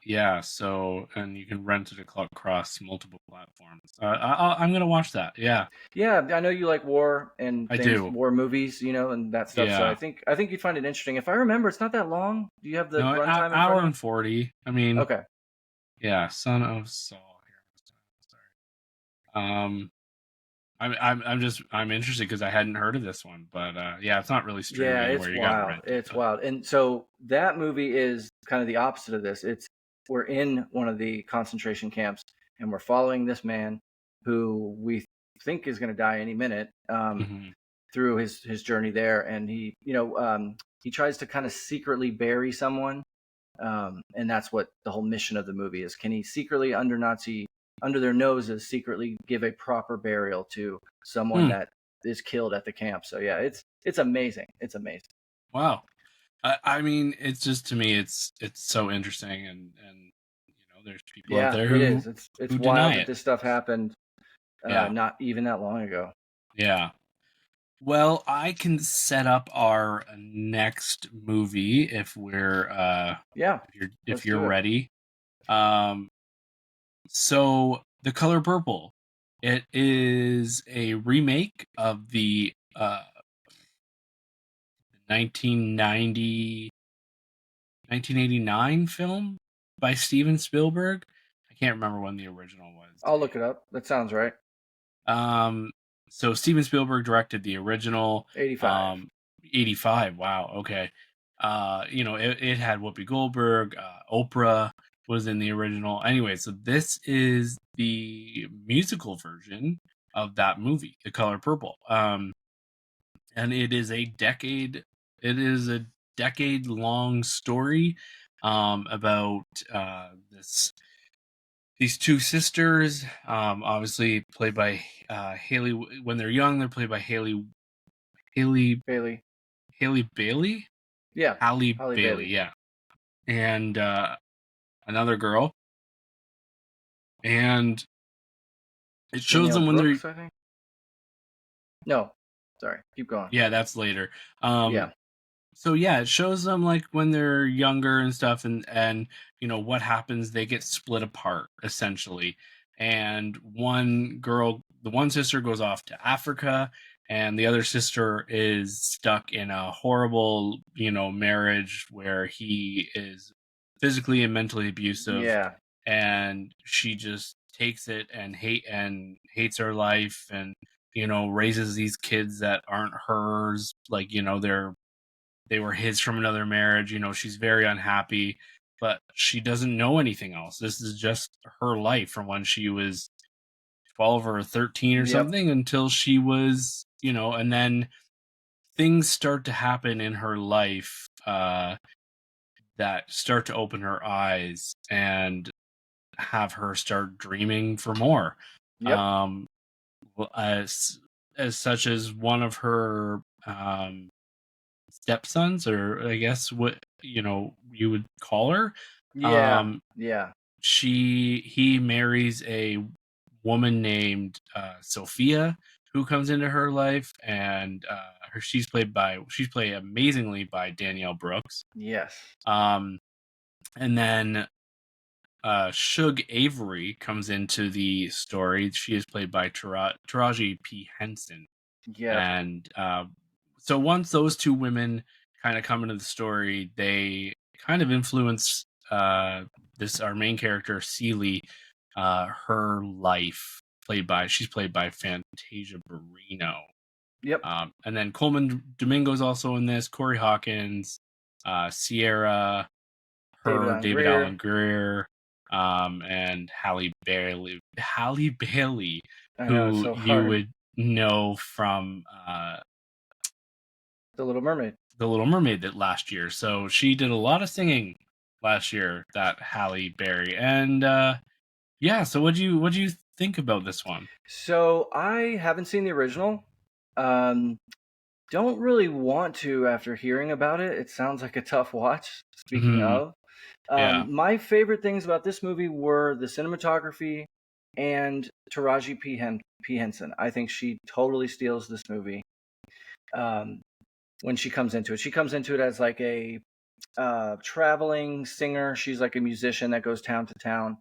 S2: Yeah, so, and you can rent it across multiple platforms. I'm gonna watch that. Yeah.
S3: Yeah, I know you like war and war movies, and that stuff.
S2: Yeah.
S3: So I think you'd find it interesting. If I remember, it's not that long. Do you have the runtime?
S2: An hour and 40. I mean,
S3: okay.
S2: Yeah, Son of Saul. Sorry. I'm interested because I hadn't heard of this one, but yeah, it's not really streaming anywhere.
S3: You gotta rent it. It's wild. And so that movie is kind of the opposite of this. We're in one of the concentration camps, and we're following this man who we think is going to die any minute through his journey there, and he tries to kind of secretly bury someone, and that's what the whole mission of the movie is. Can he secretly, under their noses, secretly give a proper burial to someone that is killed at the camp? So yeah, it's amazing. It's amazing.
S2: Wow. I mean, it's just, to me, it's so interesting, and there's people out there who
S3: it is. It's wild that this stuff happened not even that long ago.
S2: Yeah. Well, I can set up our next movie if we're if you're ready. So, The Color Purple. It is a remake of the 1989 film by Steven Spielberg. I can't remember when the original was.
S3: I'll look it up. That sounds right.
S2: So Steven Spielberg directed the original.
S3: 85.
S2: 85. Wow. Okay. It had Whoopi Goldberg. Oprah was in the original. Anyway, so this is the musical version of that movie, The Color Purple. And it is a decade-long story about these two sisters, obviously played by Haley. When they're young, they're played by Haley Bailey.
S3: Yeah,
S2: Halle Bailey. Yeah, and another girl, and it shows them when
S3: Brooks, I think? No, sorry, keep going.
S2: Yeah, that's later. So yeah, it shows them like when they're younger and stuff, and what happens. They get split apart essentially, and the one sister goes off to Africa, and the other sister is stuck in a horrible marriage where he is physically and mentally abusive.
S3: Yeah,
S2: and she just takes it and hates her life, and raises these kids that aren't hers. Like they were his from another marriage. She's very unhappy, but she doesn't know anything else. This is just her life from when she was 12 or 13 or something until she was and then things start to happen in her life that start to open her eyes and have her start dreaming for more.
S3: Yep.
S2: Well, as such as one of her stepsons, or I guess what you would call her.
S3: Yeah. Yeah.
S2: He marries a woman named Sophia, who comes into her life, and she's played amazingly by Danielle Brooks.
S3: Yes.
S2: And then Shug Avery comes into the story. She is played by Taraji P. Henson.
S3: Yeah.
S2: And so once those two women kind of come into the story, they kind of influence our main character, Celie, her life. She's played by Fantasia Barrino.
S3: Yep.
S2: And then Coleman Domingo's also in this, Corey Hawkins, Sierra, David Allen Greer, and Halle Bailey,
S3: I know, it's
S2: who
S3: so
S2: you
S3: hard.
S2: would know from
S3: The Little Mermaid.
S2: The Little Mermaid that last year. So she did a lot of singing last year, that Halle Berry. And so what'd you think about this one?
S3: So I haven't seen the original. Don't really want to after hearing about it. It sounds like a tough watch. Speaking of, my favorite things about this movie were the cinematography and Taraji P. Henson. I think she totally steals this movie. When she comes into it as like a traveling singer. She's like a musician that goes town to town,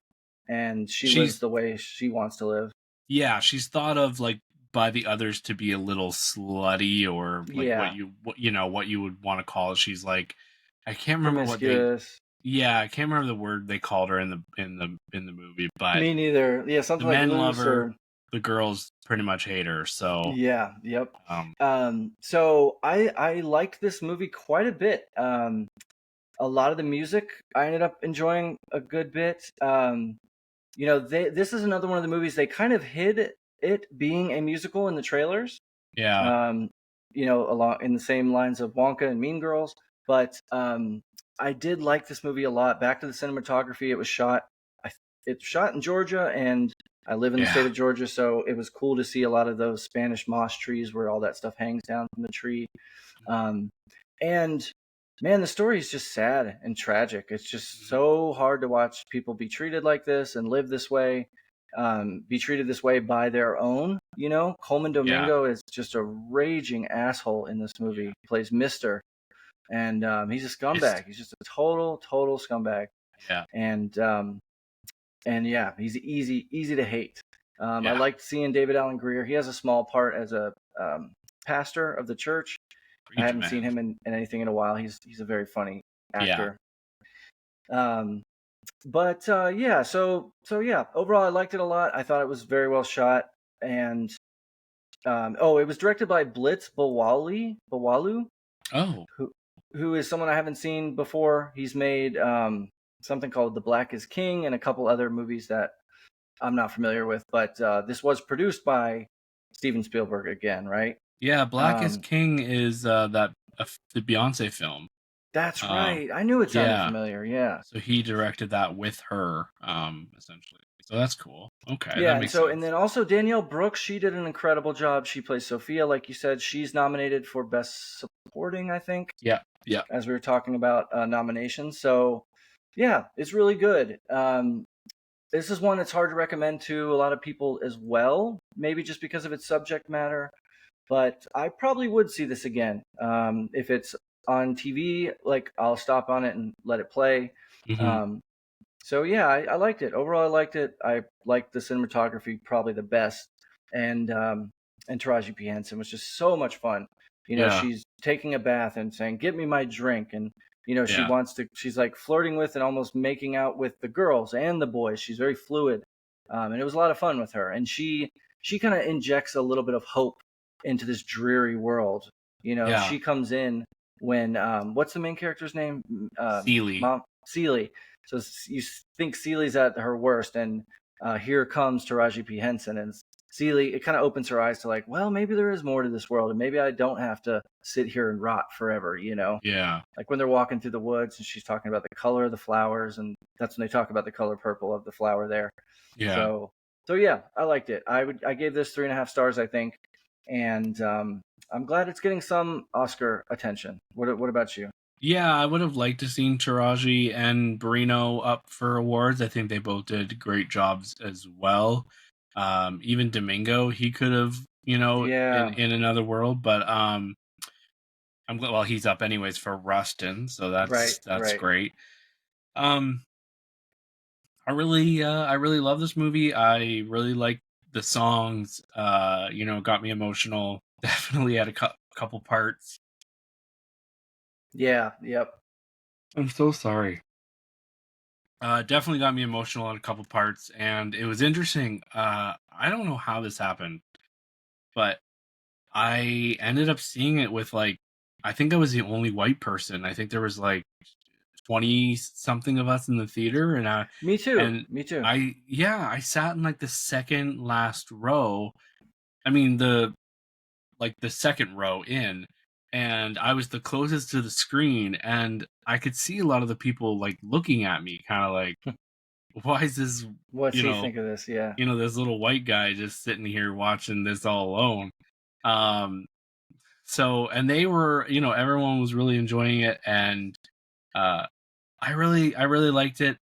S3: and she's lives the way she wants to live.
S2: Yeah, she's thought of like by the others to be a little slutty, or like what you would want to call it. She's like, I can't remember what I can't remember the word they called her in the movie, but
S3: me neither. Yeah, something
S2: the
S3: like
S2: men love her. The girls pretty much hate her. So
S3: yeah, yep. So I liked this movie quite a bit. A lot of the music I ended up enjoying a good bit. This is another one of the movies they kind of hid it being a musical in the trailers.
S2: Yeah.
S3: Along in the same lines of Wonka and Mean Girls. But I did like this movie a lot. Back to the cinematography, it's shot in Georgia, and I live in the state of Georgia, so it was cool to see a lot of those Spanish moss trees where all that stuff hangs down from the tree. And man, the story is just sad and tragic. It's just so hard to watch people be treated like this and live this way, be treated this way by their own. Coleman Domingo is just a raging asshole in this movie. He plays Mister, and he's a scumbag. He's just a total scumbag.
S2: Yeah.
S3: And yeah, he's easy to hate. I liked seeing David Allen Greer. He has a small part as a pastor of the church. I haven't seen him in anything in a while. He's a very funny actor. But yeah, so yeah, overall I liked it a lot. I thought it was very well shot, and it was directed by Blitz Bawalu.
S2: Oh,
S3: who is someone I haven't seen before. He's made something called The Black is King and a couple other movies that I'm not familiar with, but this was produced by Steven Spielberg again, right?
S2: Yeah, Black is King is the Beyonce film.
S3: That's right. I knew it sounded familiar. Yeah.
S2: So he directed that with her, essentially. So that's cool. Okay.
S3: Yeah. And then also Danielle Brooks, she did an incredible job. She plays Sophia, like you said. She's nominated for Best Supporting, I think.
S2: Yeah. Yeah.
S3: As we were talking about nominations. So yeah, it's really good. This is one that's hard to recommend to a lot of people as well, maybe just because of its subject matter. But I probably would see this again. If it's on TV, like I'll stop on it and let it play.
S2: Mm-hmm.
S3: So yeah, I liked it. Overall, I liked it. I liked the cinematography probably the best. And Taraji P. Henson was just so much fun. She's taking a bath and saying, "Get me my drink," and she's like flirting with and almost making out with the girls and the boys. She's very fluid. And it was a lot of fun with her. And she kind of injects a little bit of hope into this dreary world. She comes in when what's the main character's name? Celie. So you think Celie's at her worst, and here comes Taraji P. Henson, and Seeley, it kind of opens her eyes to like, well, maybe there is more to this world, and maybe I don't have to sit here and rot forever, you know?
S2: Yeah.
S3: Like when they're walking through the woods and she's talking about the color of the flowers, and that's when they talk about the color purple of the flower there.
S2: Yeah.
S3: So yeah, I liked it. I gave this 3.5 stars, I think, and I'm glad it's getting some Oscar attention. What about you?
S2: Yeah, I would have liked to seen Taraji and Barrino up for awards. I think they both did great jobs as well. Even Domingo, he could have,
S3: Yeah.
S2: in another world, but I'm glad. Well, he's up anyways for Rustin, so that's
S3: Right.
S2: great. I really love this movie. I really like the songs. Got me emotional. Definitely had a couple parts.
S3: Yeah. Yep.
S2: I'm so sorry. Definitely got me emotional on a couple parts, and it was interesting. I don't know how this happened, but I ended up seeing it with I think I was the only white person. I think there was 20 something of us in the theater, and
S3: Me too.
S2: I sat in the second last row. I mean the second row in, and I was the closest to the screen, and I could see a lot of the people looking at me, kind of why is this,
S3: What's he think of this? Yeah.
S2: this little white guy just sitting here watching this all alone. And they were, everyone was really enjoying it, and I really liked it.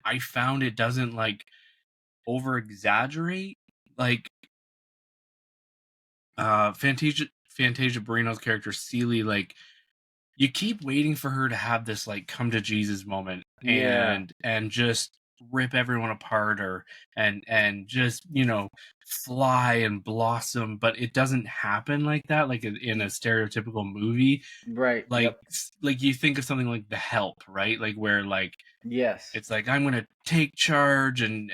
S2: I found it doesn't over exaggerate Fantasia Barrino's character Celie. You keep waiting for her to have this come to Jesus moment, and just rip everyone apart, and just fly and blossom, but it doesn't happen like that, in a stereotypical movie.
S3: Right.
S2: Like you think of something like The Help, right? Where
S3: yes,
S2: it's I'm gonna take charge, and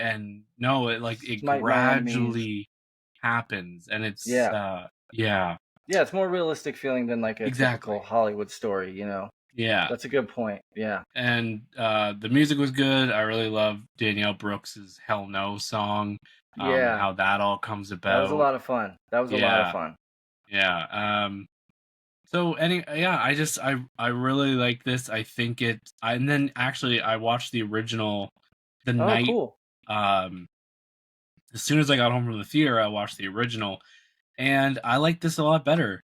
S2: no, it gradually happens, and it's yeah.
S3: Yeah, it's more realistic feeling than a typical Hollywood story,
S2: Yeah.
S3: That's a good point. Yeah.
S2: And the music was good. I really love Danielle Brooks's Hell No song. And how that all comes about.
S3: That was a lot of fun.
S2: Yeah. I really like this. I think and then actually I watched the original the night.
S3: Cool.
S2: As soon as I got home from the theater, I watched the original, and I like this a lot better.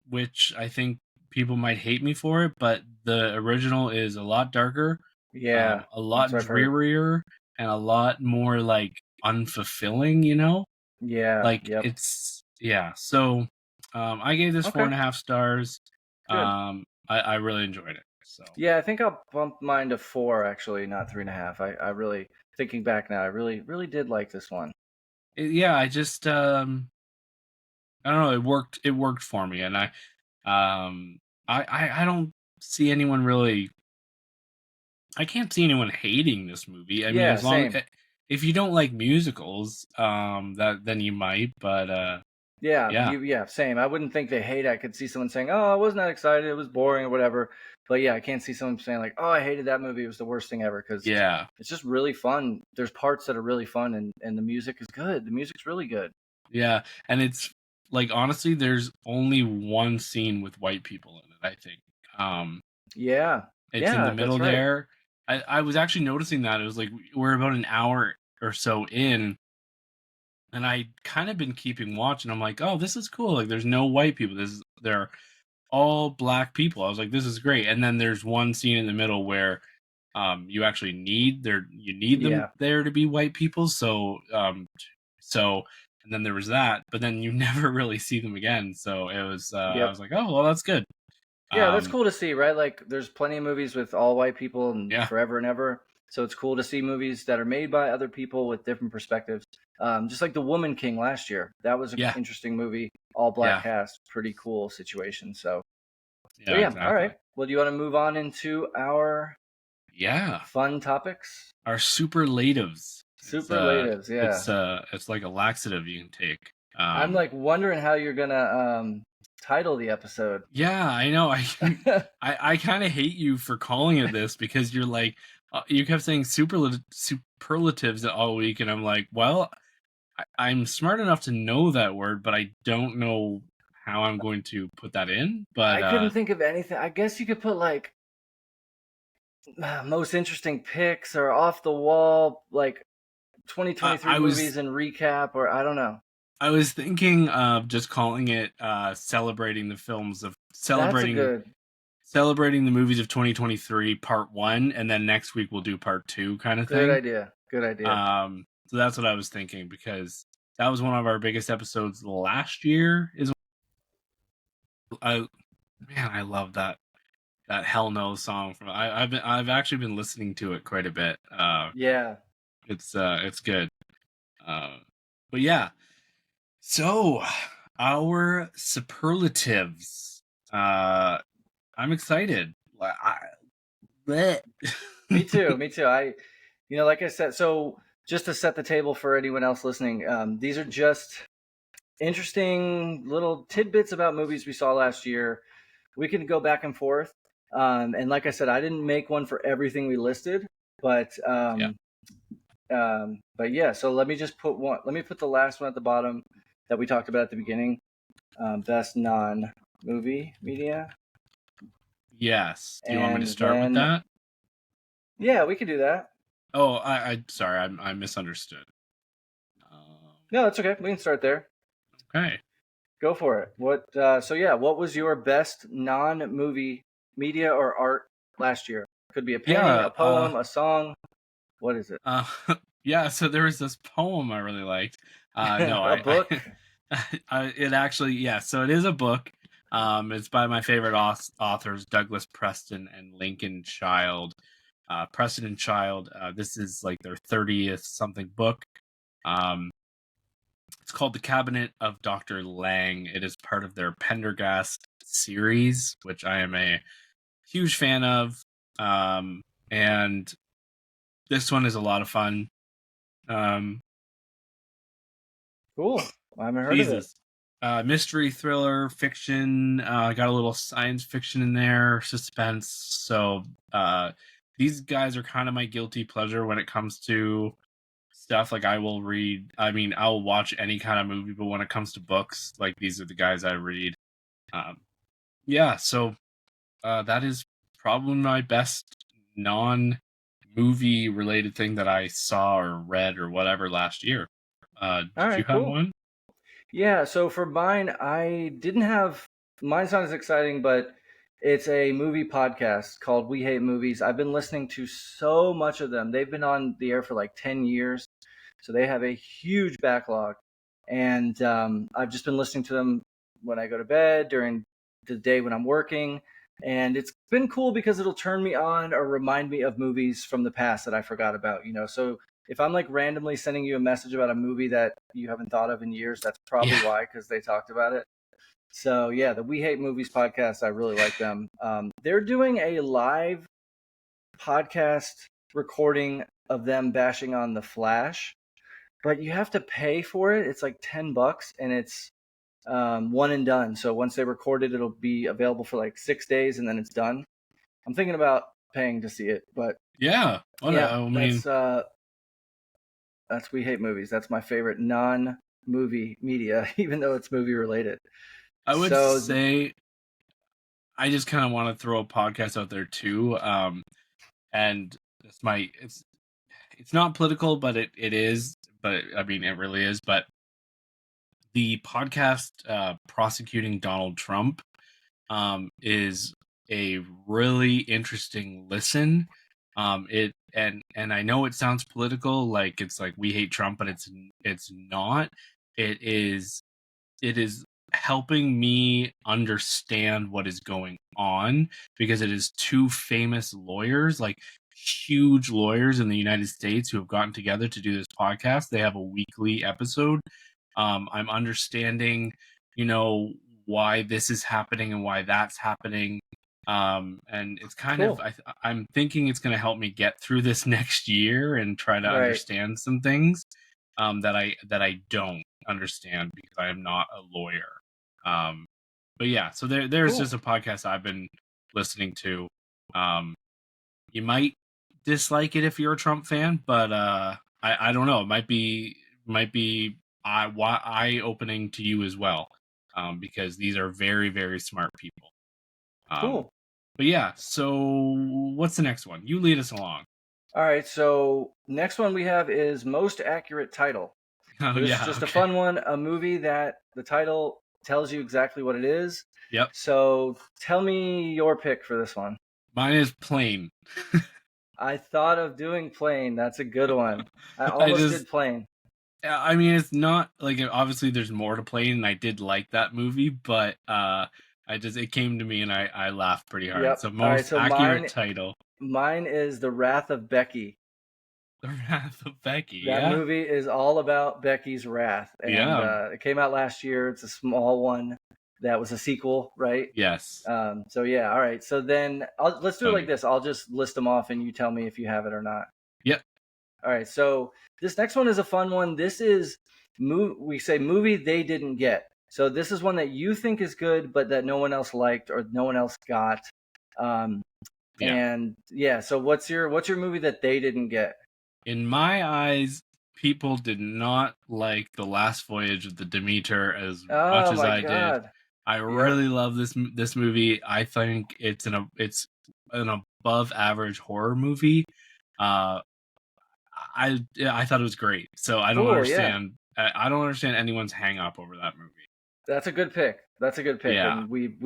S2: Which I think people might hate me for it, but the original is a lot darker,
S3: a
S2: lot drearier, and a lot more unfulfilling, it's so I gave this 4.5 stars. I really enjoyed it, so
S3: I think I'll bump mine to 4, actually, not 3.5. I really, thinking back now, I really did like this one.
S2: I just I don't know, it worked for me, and I don't see anyone really. I can't see anyone hating this movie. I mean, as long if you don't like musicals, then you might. But
S3: same. I wouldn't think they hate it. I could see someone saying, "Oh, I wasn't that excited. It was boring or whatever." But I can't see someone saying "Oh, I hated that movie. It was the worst thing ever." Because it's just really fun. There's parts that are really fun, and the music is good. The music's really good.
S2: Yeah, and it's honestly, there's only one scene with white people in it, I think. It's in the middle there. I was actually noticing that. It was we're about an hour or so in, and I kind of been keeping watch, and I'm like, oh, this is cool. There's no white people. They're all black people. I was like, this is great. And then there's one scene in the middle where you actually need them there to be white people. So and then there was that, but then you never really see them again. So it was I was like, oh, well, that's good.
S3: Yeah, that's cool to see, right? There's plenty of movies with all white people and forever and ever. So it's cool to see movies that are made by other people with different perspectives. Just like The Woman King last year. That was an interesting movie. All black cast. Pretty cool situation. So
S2: exactly.
S3: All right. Well, do you want to move on into our fun topics?
S2: Our superlatives.
S3: Superlatives,
S2: It's like a laxative you can take.
S3: I'm wondering how you're gonna title the episode.
S2: Yeah, I know. I kind of hate you for calling it this, because you're you kept saying superlatives all week, and I'm like, well, I'm smart enough to know that word, but I don't know how I'm going to put that in. But
S3: I couldn't think of anything. I guess you could put like most interesting picks or off the wall, like 2023
S2: I was
S3: movies and recap, or I don't know.
S2: I was thinking of just calling it celebrating the films of
S3: That's a
S2: celebrating the movies of 2023 part 1, and then next week we'll do part 2 kind of
S3: good
S2: thing.
S3: idea. Good idea.
S2: So that's what I was thinking, because that was one of our biggest episodes last year. I love that Hell No song from I've actually been listening to it quite a bit.
S3: Yeah.
S2: It's good. But yeah. So our superlatives. I'm excited. Bleh.
S3: Me too. Me too. Like I said, so just to set the table for anyone else listening, these are just interesting little tidbits about movies we saw last year. We can go back and forth. And like I said, I didn't make one for everything we listed, but yeah. So let me just put one. Let me put the last one at the bottom that we talked about at the beginning. Best non-movie media.
S2: Yes. Do you want me to
S3: And
S2: start with that?
S3: Yeah, we could do that.
S2: Oh, I sorry, I misunderstood.
S3: No, that's okay. We can start there.
S2: Okay.
S3: Go for it. What was your best non-movie media or art last year? Could be a painting, a poem, a song. What is it?
S2: Yeah, so there was this poem I really liked. No,
S3: A book?
S2: It actually, yeah, so it is a book. It's by my favorite authors, Douglas Preston and Lincoln Child. Preston and Child, this is like their 30th something book. It's called The Cabinet of Dr. Lang. It is part of their Pendergast series, which I am a huge fan of. And this one is a lot of fun.
S3: Cool. I haven't heard
S2: Jesus.
S3: of it.
S2: Mystery, thriller, fiction. Got a little science fiction in there, suspense. So these guys are kind of my guilty pleasure when it comes to stuff. Like I'll watch any kind of movie, but when it comes to books, like these are the guys I read. Yeah, so that is probably my best non-movie related thing that I saw or read or whatever last year.
S3: All
S2: Did
S3: right,
S2: you have
S3: cool.
S2: one?
S3: Yeah, so for mine, I didn't have mine's not as exciting, but it's a movie podcast called We Hate Movies. I've been listening to so much of them. They've been on the air for like 10 years, so they have a huge backlog. And I've just been listening to them when I go to bed, during the day when I'm working. And it's been cool because it'll turn me on or remind me of movies from the past that I forgot about, So if I'm like randomly sending you a message about a movie that you haven't thought of in years, that's probably why, because they talked about it. So yeah, the We Hate Movies podcast, I really like them. They're doing a live podcast recording of them bashing on The Flash, but you have to pay for it. It's like $10, and it's one and done. So once they record it, it'll be available for like 6 days, and then it's done. I'm thinking about paying to see it, but
S2: Yeah.
S3: that's We Hate Movies. That's my favorite non-movie media, even though it's movie related.
S2: I would say I just kind of want to throw a podcast out there too. And it's not political, but it is. But I mean, it really is. But the podcast prosecuting Donald Trump is a really interesting listen. And I know it sounds political, like it's like we hate Trump, but it's not. It is helping me understand what is going on, because it is two famous lawyers, like huge lawyers in the United States, who have gotten together to do this podcast. They have a weekly episode. I'm understanding, why this is happening and why that's happening. And it's kind of, I'm thinking it's going to help me get through this next year and try to understand some things that I don't understand, because I am not a lawyer. But yeah, so there's just a podcast I've been listening to. You might dislike it if you're a Trump fan, but I don't know. It might be eye-opening to you as well, because these are very, very smart people.
S3: Cool.
S2: But yeah, so what's the next one? You lead us along.
S3: All right, so next one we have is most accurate title.
S2: Oh,
S3: So this
S2: yeah,
S3: is just a
S2: okay.
S3: fun one, a movie that the title tells you exactly what it is.
S2: Yep.
S3: So tell me your pick for this one.
S2: Mine is Plane.
S3: I thought of doing Plane. That's a good one. I
S2: I
S3: almost
S2: just,
S3: did Plane.
S2: I mean, it's not like obviously there's more to Plane, and I did like that movie, but it came to me and I laughed pretty hard.
S3: Yep.
S2: So
S3: All right,
S2: most
S3: so
S2: accurate title,
S3: mine is The Wrath of Becky.
S2: The Wrath of Becky.
S3: That
S2: Yeah,
S3: movie is all about Becky's wrath, and
S2: yeah,
S3: it came out last year. It's a small one that was a sequel, right?
S2: yes.
S3: So yeah, all right. So then let's do it like this. I'll just list them off, and you tell me if you have it or not.
S2: Yep.
S3: All right. So this next one is a fun one. This is we say movie they didn't get. So this is one that you think is good, but that no one else liked or no one else got.
S2: Yeah.
S3: And yeah. So what's your movie that they didn't get?
S2: In my eyes, people did not like The Last Voyage of the Demeter as much as I did. I really love this movie. I think it's an above average horror movie. I thought it was great. So I don't understand. Yeah. I don't understand anyone's hang up over that movie.
S3: That's a good pick.
S2: Yeah.
S3: And we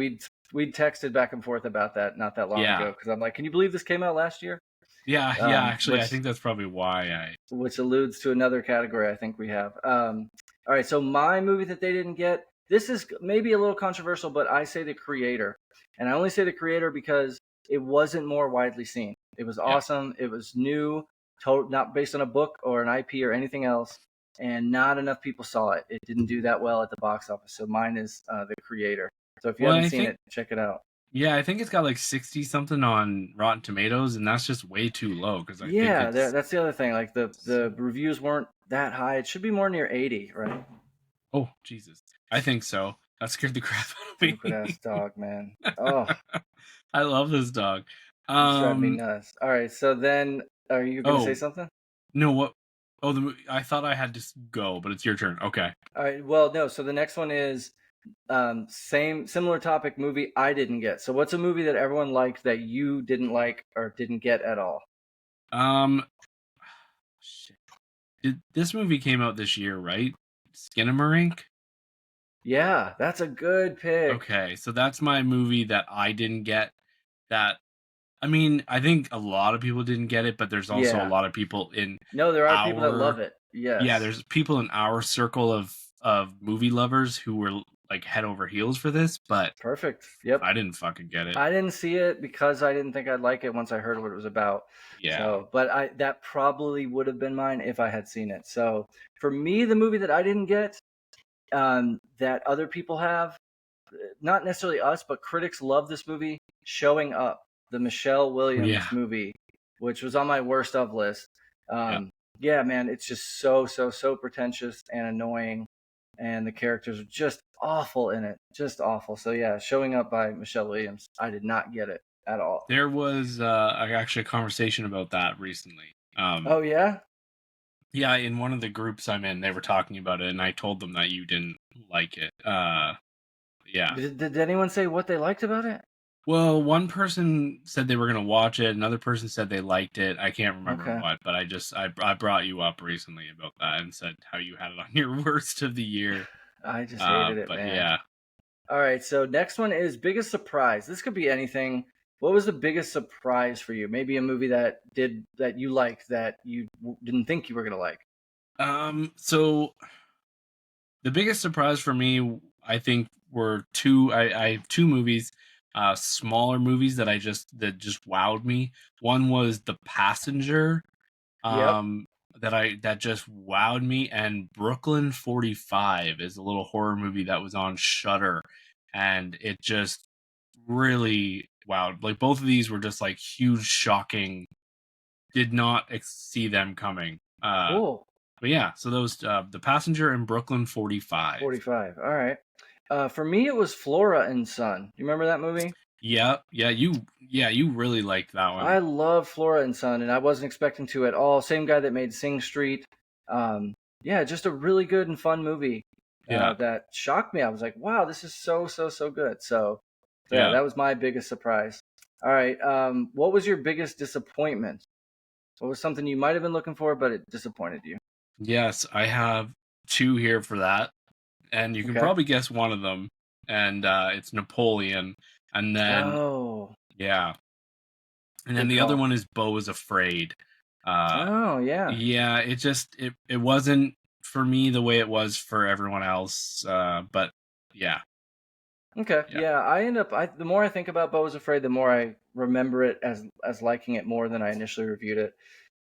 S3: texted back and forth about that not that long ago because I'm like, can you believe this came out last year?
S2: Yeah, actually, I think that's probably why
S3: which alludes to another category I think we have. All right, so my movie that they didn't get, this is maybe a little controversial, but I say The Creator. And I only say The Creator because it wasn't more widely seen. It was awesome. It was new, not based on a book or an IP or anything else, and not enough people saw it. It didn't do that well at the box office. So mine is The Creator. So if you haven't seen it, check it out.
S2: Yeah, I think it's got like 60 something on Rotten Tomatoes, and that's just way too low. Because
S3: that's the other thing. Like the reviews weren't that high. It should be more near 80, right?
S2: Oh Jesus, I think so. That scared the crap out of me.
S3: Stupid ass dog, man. Oh,
S2: I love this dog.
S3: It's driving me nuts. All right, so then are you gonna say something?
S2: No, what? Oh, I thought I had to go, but it's your turn. Okay.
S3: All right. Well, no. So the next one is similar topic movie I didn't get. So what's a movie that everyone liked that you didn't like or didn't get at all?
S2: Shit. This movie came out this year, right? Skinamarink?
S3: Yeah, that's a good pick.
S2: Okay, so that's my movie that I didn't get. That, I mean, I think a lot of people didn't get it, but there's also a lot of people in.
S3: No, there are people that love it. Yes.
S2: Yeah, there's people in our circle of movie lovers who were like head over heels for this, but
S3: perfect. Yep.
S2: I didn't fucking get it.
S3: I didn't see it because I didn't think I'd like it once I heard what it was about.
S2: Yeah.
S3: So, but that probably would have been mine if I had seen it. So for me, the movie that I didn't get, that other people have, not necessarily us, but critics love this movie, Showing Up, the Michelle Williams movie, which was on my worst of list. Yeah, man, it's just so pretentious and annoying, and the characters are just awful in it, just awful. So yeah, Showing Up by Michelle Williams. I did not get it at all.
S2: There was actually a conversation about that recently.
S3: Oh yeah?
S2: Yeah, in one of the groups I'm in, they were talking about it, and I told them that you didn't like it. Yeah.
S3: Did anyone say what they liked about it?
S2: Well, one person said they were going to watch it. Another person said they liked it. I can't remember what, but I brought you up recently about that and said how you had it on your worst of the year.
S3: I just hated it,
S2: but
S3: man.
S2: Yeah.
S3: All right, so next one is biggest surprise. This could be anything. What was the biggest surprise for you? Maybe a movie that you liked that you didn't think you were going to like.
S2: So the biggest surprise for me, I think, were I have two movies, smaller movies that just wowed me. One was The Passenger, that just wowed me, and Brooklyn 45 is a little horror movie that was on Shudder, and it just really wowed. Like both of these were just like huge, shocking. Did not see them coming.
S3: Cool.
S2: But yeah, so those The Passenger and Brooklyn 45.
S3: 45. All right. For me, it was Flora and Son. You remember that movie?
S2: Yeah, you really liked that one.
S3: I love Flora and Son, and I wasn't expecting to at all. Same guy that made Sing Street. yeah, just a really good and fun movie
S2: Yeah.
S3: that shocked me. I was like, wow, this is so good. So yeah,
S2: Yeah.
S3: that was my biggest surprise. All right, what was your biggest disappointment? What was something you might have been looking for, but it disappointed you?
S2: Yes, I have two here for that. And you can
S3: Okay.
S2: probably guess one of them. And it's Napoleon. And then,
S3: Oh,
S2: yeah. And then
S3: good
S2: the other
S3: call.
S2: one is Beau is Afraid. Uh,
S3: Oh, yeah.
S2: yeah, it wasn't for me the way it was for everyone else. But yeah,
S3: Okay.
S2: yeah.
S3: Yeah, the more I think about Beau is Afraid, the more I remember it as liking it more than I initially reviewed it.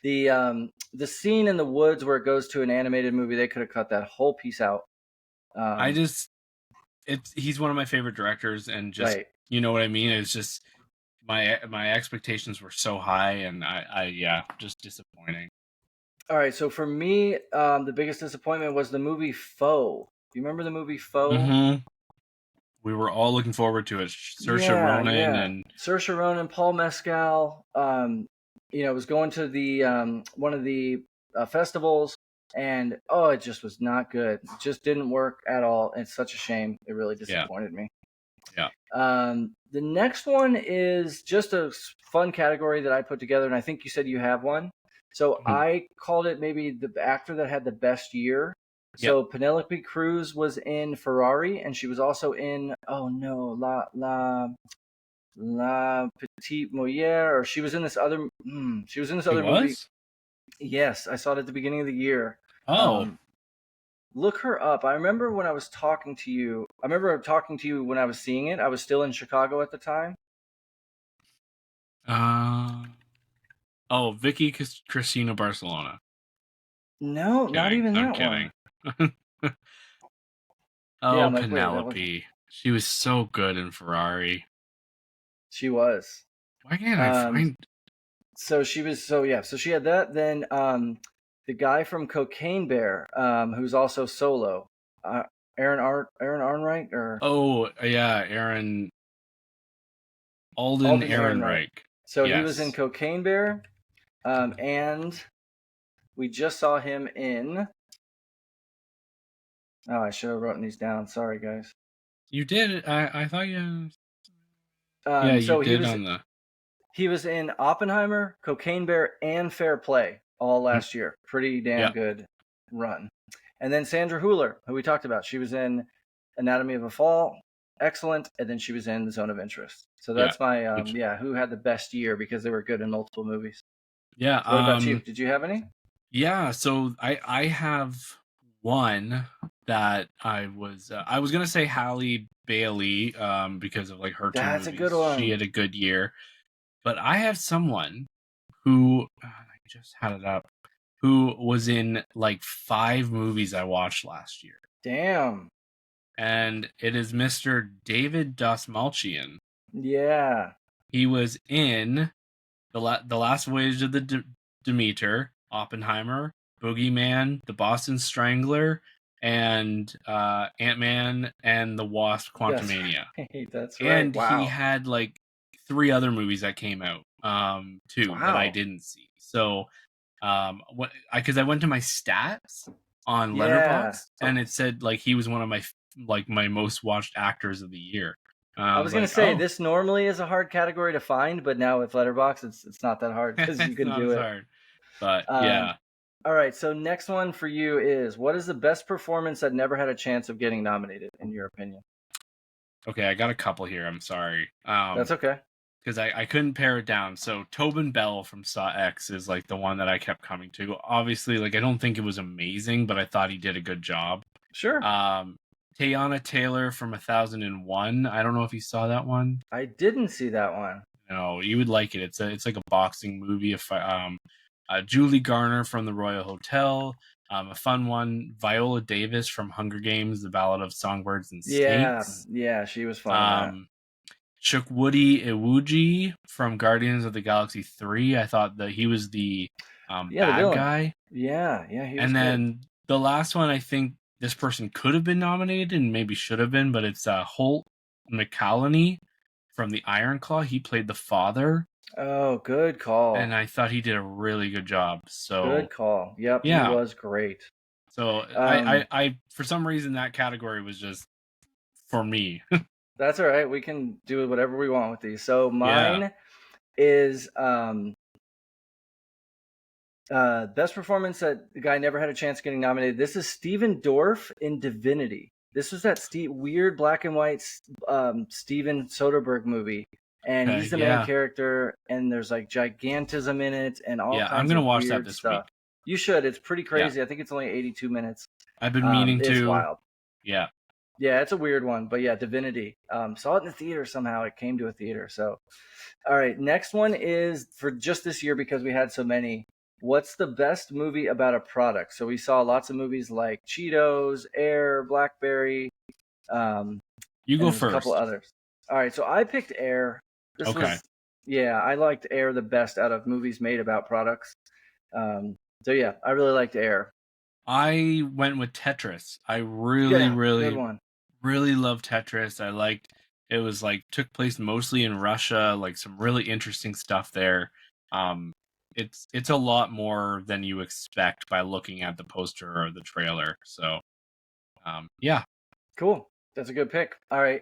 S3: The scene in the woods where it goes to an animated movie, they could have cut that whole piece out.
S2: I
S3: Um,
S2: just he's one of my favorite directors, and just
S3: right.
S2: you know what I mean. It's just my expectations were so high, and I yeah, just disappointing.
S3: All right. So for me, the biggest disappointment was the movie Foe. Do you remember the movie Foe?
S2: Mm-hmm. We were all looking forward to it. Saoirse
S3: Yeah,
S2: Ronan
S3: yeah.
S2: and
S3: Saoirse Ronan, Paul Mescal. Was going to the one of the festivals, and oh, it just was not good. It just didn't work at all. It's such a shame. It really
S2: yeah,
S3: disappointed me.
S2: yeah.
S3: The next one is just a fun category that I put together, and I think you said you have one. So
S2: Mhm.
S3: I called it maybe the actor that had the best year.
S2: Yep.
S3: So Penelope Cruz was in Ferrari, and she was also in La Petite Molière, or she was in this other
S2: He
S3: movie.
S2: was?
S3: Yes, I saw it at the beginning of the year.
S2: Oh.
S3: Um, Look her up. I remember when I was talking to you. I remember talking to you when I was seeing it. I was still in Chicago at the time.
S2: Oh, Vicky Cristina Barcelona.
S3: No, not
S2: Kidding.
S3: even
S2: I'm
S3: that one.
S2: kidding.
S3: Yeah,
S2: Oh,
S3: I'm like, wait, that was
S2: Penelope. She was so good in Ferrari.
S3: she was.
S2: Why can't I
S3: Um,
S2: find?
S3: so she was. So yeah, so she had that. Then the guy from Cocaine Bear, who's also solo, Aaron Arnright, or
S2: Oh, yeah, Alden
S3: Alden Ehrenreich.
S2: Ehrenreich.
S3: So he was in
S2: Yes.
S3: Cocaine Bear, and we just saw him in. Oh, I should have written these down. Sorry, guys.
S2: You did. I thought you. Yeah, you
S3: So
S2: did on the.
S3: he was in Oppenheimer, Cocaine Bear, and Fair Play all last year. Pretty damn
S2: Yeah.
S3: good run. And then Sandra Hüller, who we talked about, she was in Anatomy of a Fall, excellent, and then she was in The Zone of Interest. So
S2: Yeah.
S3: that's my who had the best year because they were good in multiple movies.
S2: Yeah.
S3: So what about you? Did you have any?
S2: Yeah. So I have one that I was gonna say Halle Bailey because of like her two
S3: That's a
S2: movies.
S3: good one.
S2: She had a good year, but I have someone who I just had it up, who was in like 5 movies I watched last year.
S3: Damn.
S2: And it is Mr. David Dastmalchian.
S3: Yeah.
S2: He was in the Last Voyage of the Demeter, Oppenheimer, Boogeyman, The Boston Strangler, and Ant-Man and the Wasp: Quantumania.
S3: That's right.
S2: And
S3: Wow.
S2: he had like 3 other movies that came out too that I didn't see. So because I went to my stats on Letterboxd, and it said like he was one of my most watched actors of the year.
S3: I was gonna say this normally is a hard category to find, but now with Letterboxd, it's not that hard because you
S2: it's
S3: can
S2: not
S3: do
S2: as
S3: it.
S2: hard. But yeah.
S3: All right. So next one for you is, what is the best performance that never had a chance of getting nominated, in your opinion?
S2: Okay, I got a couple here. I'm sorry.
S3: That's okay.
S2: Because I couldn't pare it down. So Tobin Bell from Saw X is like the one that I kept coming to. Obviously, like I don't think it was amazing, but I thought he did a good job.
S3: Sure.
S2: Teyana Taylor from 1001. I don't know if you saw that one.
S3: I didn't see that one.
S2: No, you would like it. It's like a boxing movie. Julie Garner from The Royal Hotel. A fun one. Viola Davis from Hunger Games: The Ballad of Songbirds and Snakes.
S3: Yeah, she was fun.
S2: Chukwudi Iwuji from Guardians of the Galaxy 3. I thought that he was the bad guy.
S3: Yeah, he was
S2: and then
S3: good.
S2: The last one, I think this person could have been nominated and maybe should have been, but it's Holt McCallany from the Iron Claw. He played the father.
S3: Oh, good call.
S2: And I thought he did a really good job. So
S3: good call. Yep,
S2: yeah.
S3: He was great.
S2: So I for some reason that category was just for me.
S3: That's all right. We can do whatever we want with these. So mine is best performance that the guy never had a chance getting nominated. This is Steven Dorff in Divinity. This was that weird black and white Steven Soderbergh movie, and he's the main character. And there's like gigantism in it, and all kinds
S2: I'm gonna
S3: of
S2: watch
S3: weird
S2: that this
S3: stuff.
S2: week.
S3: You should. It's pretty crazy. I think it's only 82 minutes.
S2: I've been meaning to.
S3: It's wild.
S2: Yeah.
S3: Yeah, it's a weird one, but yeah, Divinity. Saw it in the theater somehow. It came to a theater. So, all right, next one is for just this year because we had so many. What's the best movie about a product? So we saw lots of movies like Cheetos, Air, BlackBerry.
S2: You go first.
S3: A couple others. All right, so I picked Air. I liked Air the best out of movies made about products. So yeah, I really liked Air.
S2: I went with Tetris. I really love Tetris. I liked it was like took place mostly in Russia, like some really interesting stuff there. It's a lot more than you expect by looking at the poster or the trailer. So yeah.
S3: Cool. That's a good pick. All right.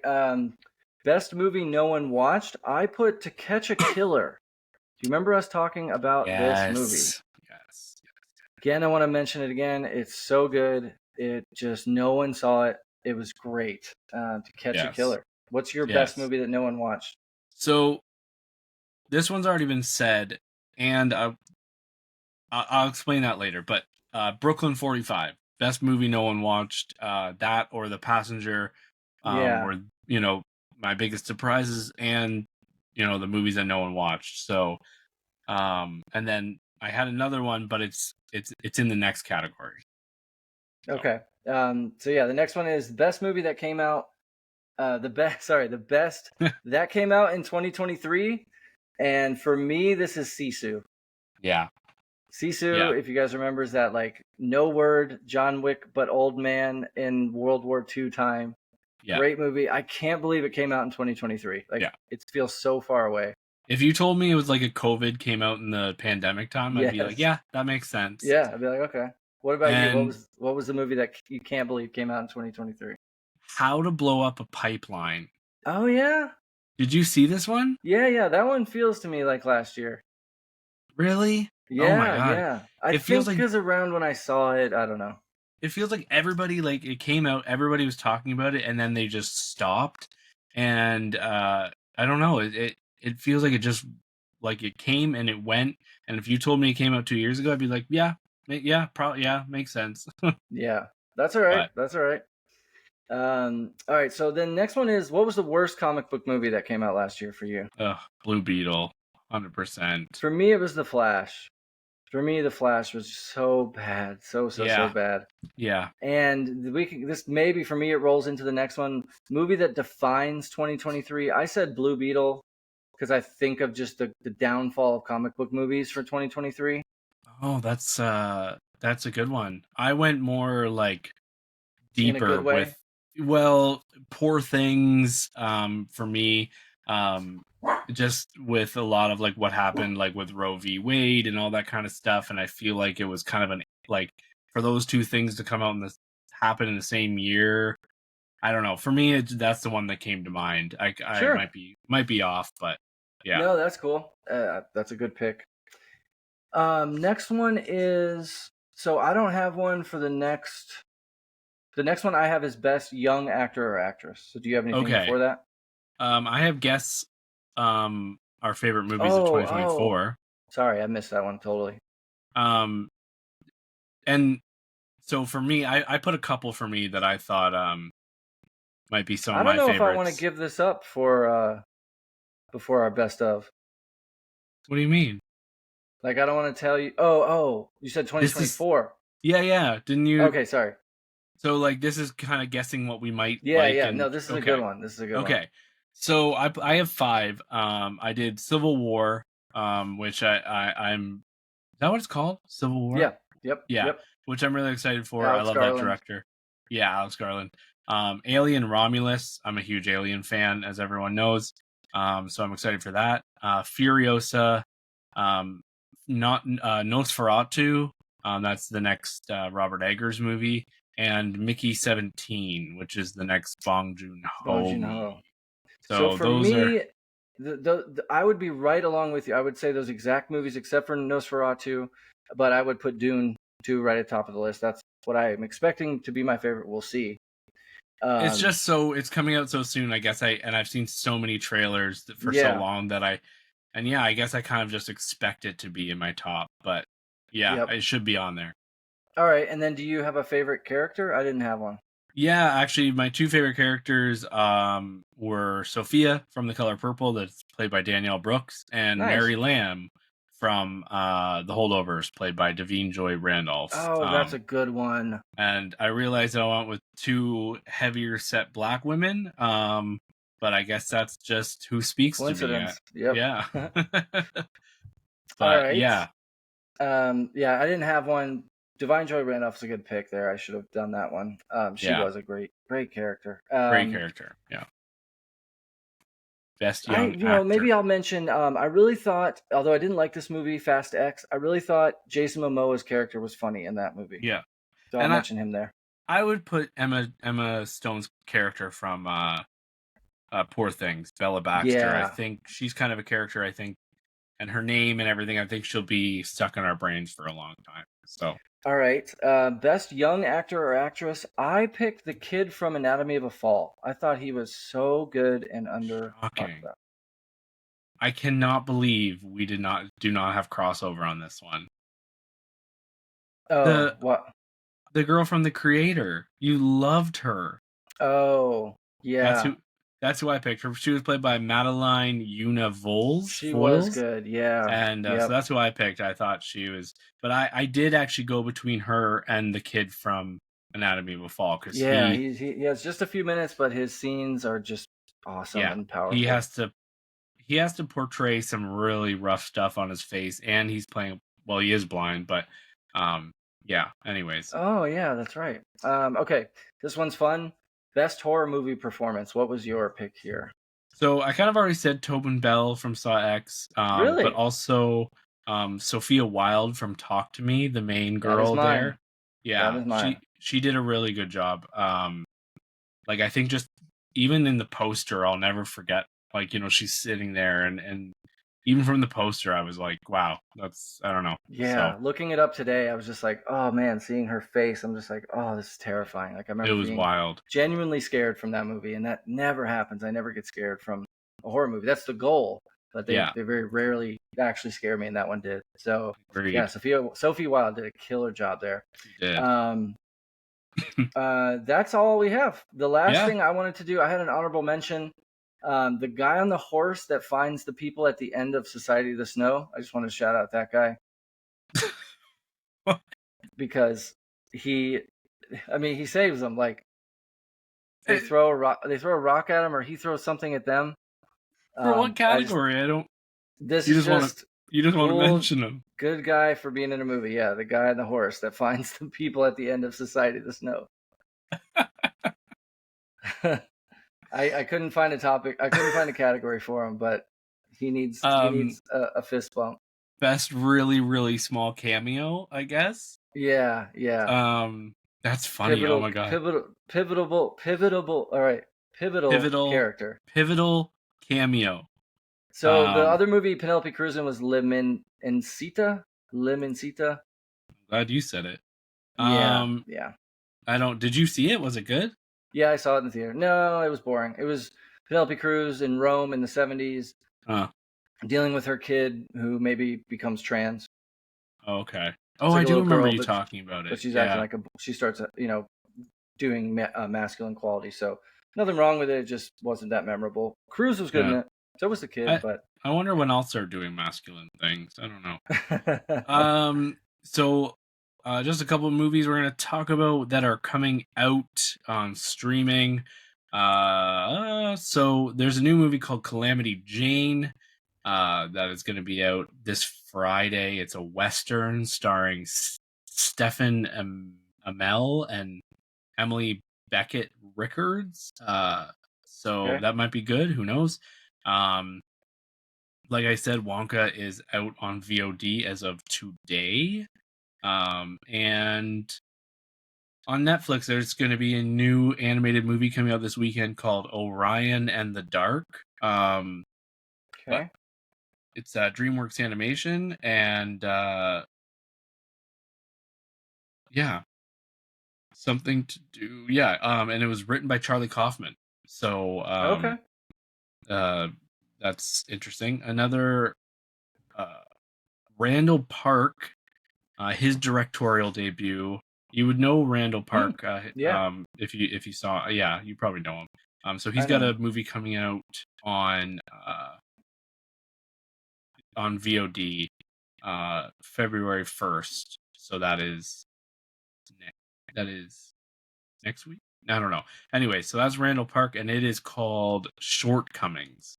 S3: Best movie no one watched. I put To Catch a Killer. Do you remember us talking about this movie?
S2: Yes.
S3: Again, I want to mention it again. It's so good. It just no one saw it. It was great. To Catch a Killer. What's your best movie that no one watched?
S2: So this one's already been said, and I'll explain that later. But Brooklyn 45, best movie no one watched. That or The Passenger were my biggest surprises, and the movies that no one watched. So and then I had another one, but it's in the next category.
S3: Okay. So yeah, the next one is best movie that came out. The best that came out in 2023, and for me, this is Sisu.
S2: Yeah.
S3: Sisu, if you guys remember, is that like no word John Wick but old man in World War II time. Yeah. Great movie. I can't believe it came out in 2023. It feels so far away.
S2: If you told me it was like a COVID came out in the pandemic time, I'd be like, yeah, that makes sense.
S3: Yeah, I'd be like, okay. What about you? What was the movie that you can't believe came out in 2023?
S2: How to Blow Up a Pipeline.
S3: Oh, yeah?
S2: Did you see this one?
S3: Yeah. That one feels to me like last year.
S2: Really?
S3: Yeah, oh my God. Yeah. I think because around when I saw it, I don't know.
S2: It feels like everybody, like it came out, everybody was talking about it, and then they just stopped. And I don't know. It feels like it just, like it came and it went. And if you told me it came out 2 years ago, I'd be like, probably, makes sense.
S3: Yeah, that's all right. That's all right. All right. So then next one is, what was the worst comic book movie that came out last year for you?
S2: Blue Beetle, 100%.
S3: For me, it was The Flash. For me, The Flash was so bad, so bad.
S2: Yeah.
S3: And this maybe for me it rolls into the next one. Movie that defines 2023. I said Blue Beetle because I think of just the downfall of comic book movies for 2023.
S2: Oh, that's a good one. I went more like deeper with Poor Things for me. Just with a lot of like what happened like with Roe v. Wade and all that kind of stuff, and I feel like it was kind of for those two things to come out and happen in the same year. I don't know. For me, that's the one that came to mind. I might be off, but yeah.
S3: No, that's cool. That's a good pick. Next one is, so I don't have one for the next. The next one I have is best young actor or actress. So do you have anything before that?
S2: I have guess our favorite movies of 2024.
S3: Sorry, I missed that one totally.
S2: And so for me, I put a couple for me that I thought might be some of my favorites. I don't know if
S3: I want to give this up for before our best of.
S2: What do you mean?
S3: Like, I don't want to tell you. Oh, you said 2024.
S2: Yeah. Didn't you?
S3: Okay, sorry.
S2: So like this is kind of guessing what we might like.
S3: Yeah. No, this is a good one.
S2: Okay. So I have 5. I did Civil War, which I'm. Is that what it's called? Civil War.
S3: Yeah. Yep.
S2: Which I'm really excited for.
S3: Alex
S2: I love
S3: Garland.
S2: That director. Yeah, Alex Garland. Alien Romulus. I'm a huge Alien fan, as everyone knows. So I'm excited for that. Furiosa. Not Nosferatu. That's the next Robert Eggers movie, and Mickey 17, which is the next Bong
S3: Bong
S2: Joon-ho
S3: Joon-ho.
S2: movie.
S3: So
S2: So
S3: for
S2: those are.
S3: me, I would be right along with you. I would say those exact movies, except for Nosferatu, but I would put Dune 2 right at the top of the list. That's what I am expecting to be my favorite. We'll see.
S2: It's just it's coming out so soon. I guess I've seen so many trailers for so
S3: Yeah.
S2: long that I guess I kind of just expect it to be in my top, but yeah,
S3: Yep.
S2: it should be on there.
S3: All right, and then do you have a favorite character? I didn't have one.
S2: Yeah, actually, my two favorite characters were Sophia from The Color Purple, that's played by Danielle Brooks, and
S3: Nice.
S2: Mary Lamb from The Holdovers, played by Davine Joy Randolph.
S3: Oh, that's a good one.
S2: And I realized I went with two heavier set black women, but I guess that's just who speaks to me.
S3: Coincidence. Yep.
S2: Yeah.
S3: All
S2: But
S3: right.
S2: yeah,
S3: Yeah, I didn't have one. Divine Joy Randolph's a good pick there. I should have done that one. She
S2: Yeah.
S3: was a great character.
S2: great character. Yeah. Best young actor.
S3: Maybe I'll mention. I really thought, although I didn't like this movie, Fast X, I really thought Jason Momoa's character was funny in that movie.
S2: Yeah.
S3: So I'll mention him there.
S2: I would put Emma Stone's character from Poor Things, Bella Baxter.
S3: Yeah.
S2: I think she's kind of a character, and her name and everything, I think she'll be stuck in our brains for a long time. So.
S3: All right. Best young actor or actress. I picked the kid from Anatomy of a Fall. I thought he was so good and under.
S2: Shocking. I cannot believe we do not have crossover on this one.
S3: Oh, what?
S2: The girl from The Creator. You loved her.
S3: Oh, yeah.
S2: That's who I picked. She was played by Madeline Una Voles.
S3: She was good, yeah.
S2: And so that's who I picked. I thought she was, but I did actually go between her and the kid from Anatomy of a Fall, because
S3: he has just a few minutes, but his scenes are just awesome and powerful.
S2: He has to portray some really rough stuff on his face, and he's playing. Well, he is blind, but yeah. Anyways.
S3: Oh yeah, that's right. Okay, this one's fun. Best horror movie performance. What was your pick here?
S2: So I kind of already said Tobin Bell from Saw X,
S3: really?
S2: but also Sophia Wilde from Talk to Me, the main girl there. Yeah,
S3: that is mine.
S2: She did a really good job. Like, I think just even in the poster, I'll never forget. Like, she's sitting there, and even from the poster, I was like, wow, that's, I don't know.
S3: Yeah, so, looking it up today, I was just like, oh man, seeing her face, I'm just like, oh, this is terrifying. Like, I remember
S2: it was wild.
S3: Genuinely scared from that movie, and that never happens. I never get scared from a horror movie. That's the goal, but they very rarely actually scare me, and that one did. So yeah, Sophie Wilde did a killer job there.
S2: She did.
S3: That's all we have. The last thing I wanted to do, I had an honorable mention. The guy on the horse that finds the people at the end of Society of the Snow. I just want to shout out that guy. Because he saves them. Like, they throw a rock at him, or he throws something at them.
S2: For what category? You just want to mention him.
S3: Good guy for being in a movie. Yeah, the guy on the horse that finds the people at the end of Society of the Snow. I couldn't find a topic. I couldn't find a category for him, but he needs a fist bump.
S2: Best really, really small cameo, I guess.
S3: Yeah.
S2: That's funny. Oh my god.
S3: Pivotal. All right. Pivotal character.
S2: Pivotal cameo.
S3: So the other movie Penelope Cruz in was Limincita.
S2: I'm glad you said it.
S3: Yeah.
S2: Did you see it? Was it good?
S3: Yeah, I saw it in the theater. No, it was boring. It was Penelope Cruz in Rome in the 70s, dealing with her kid who maybe becomes trans.
S2: Oh, okay. Oh, I do remember you talking about it.
S3: But she's acting like she starts, doing masculine quality. So nothing wrong with it. It just wasn't that memorable. Cruz was good in it. So was the kid. But
S2: I wonder when I'll start doing masculine things. I don't know. So. Just a couple of movies we're going to talk about that are coming out on streaming. So there's a new movie called Calamity Jane that is going to be out this Friday. It's a Western starring Stephen Amell and Emily Beckett Rickards. That might be good. Who knows? Like I said, Wonka is out on VOD as of today. And on Netflix, there's going to be a new animated movie coming out this weekend called Orion and the Dark.
S3: Okay.
S2: It's DreamWorks Animation, and yeah, something to do. Yeah, and it was written by Charlie Kaufman. So
S3: Okay.
S2: that's interesting. Another Randall Park, his directorial debut. You would know Randall Park,
S3: Yeah.
S2: if you saw. Yeah, you probably know him. So he's
S3: I
S2: got
S3: know
S2: a movie coming out on VOD, February 1st. So that is next week. I don't know. Anyway, so that's Randall Park, and it is called Shortcomings.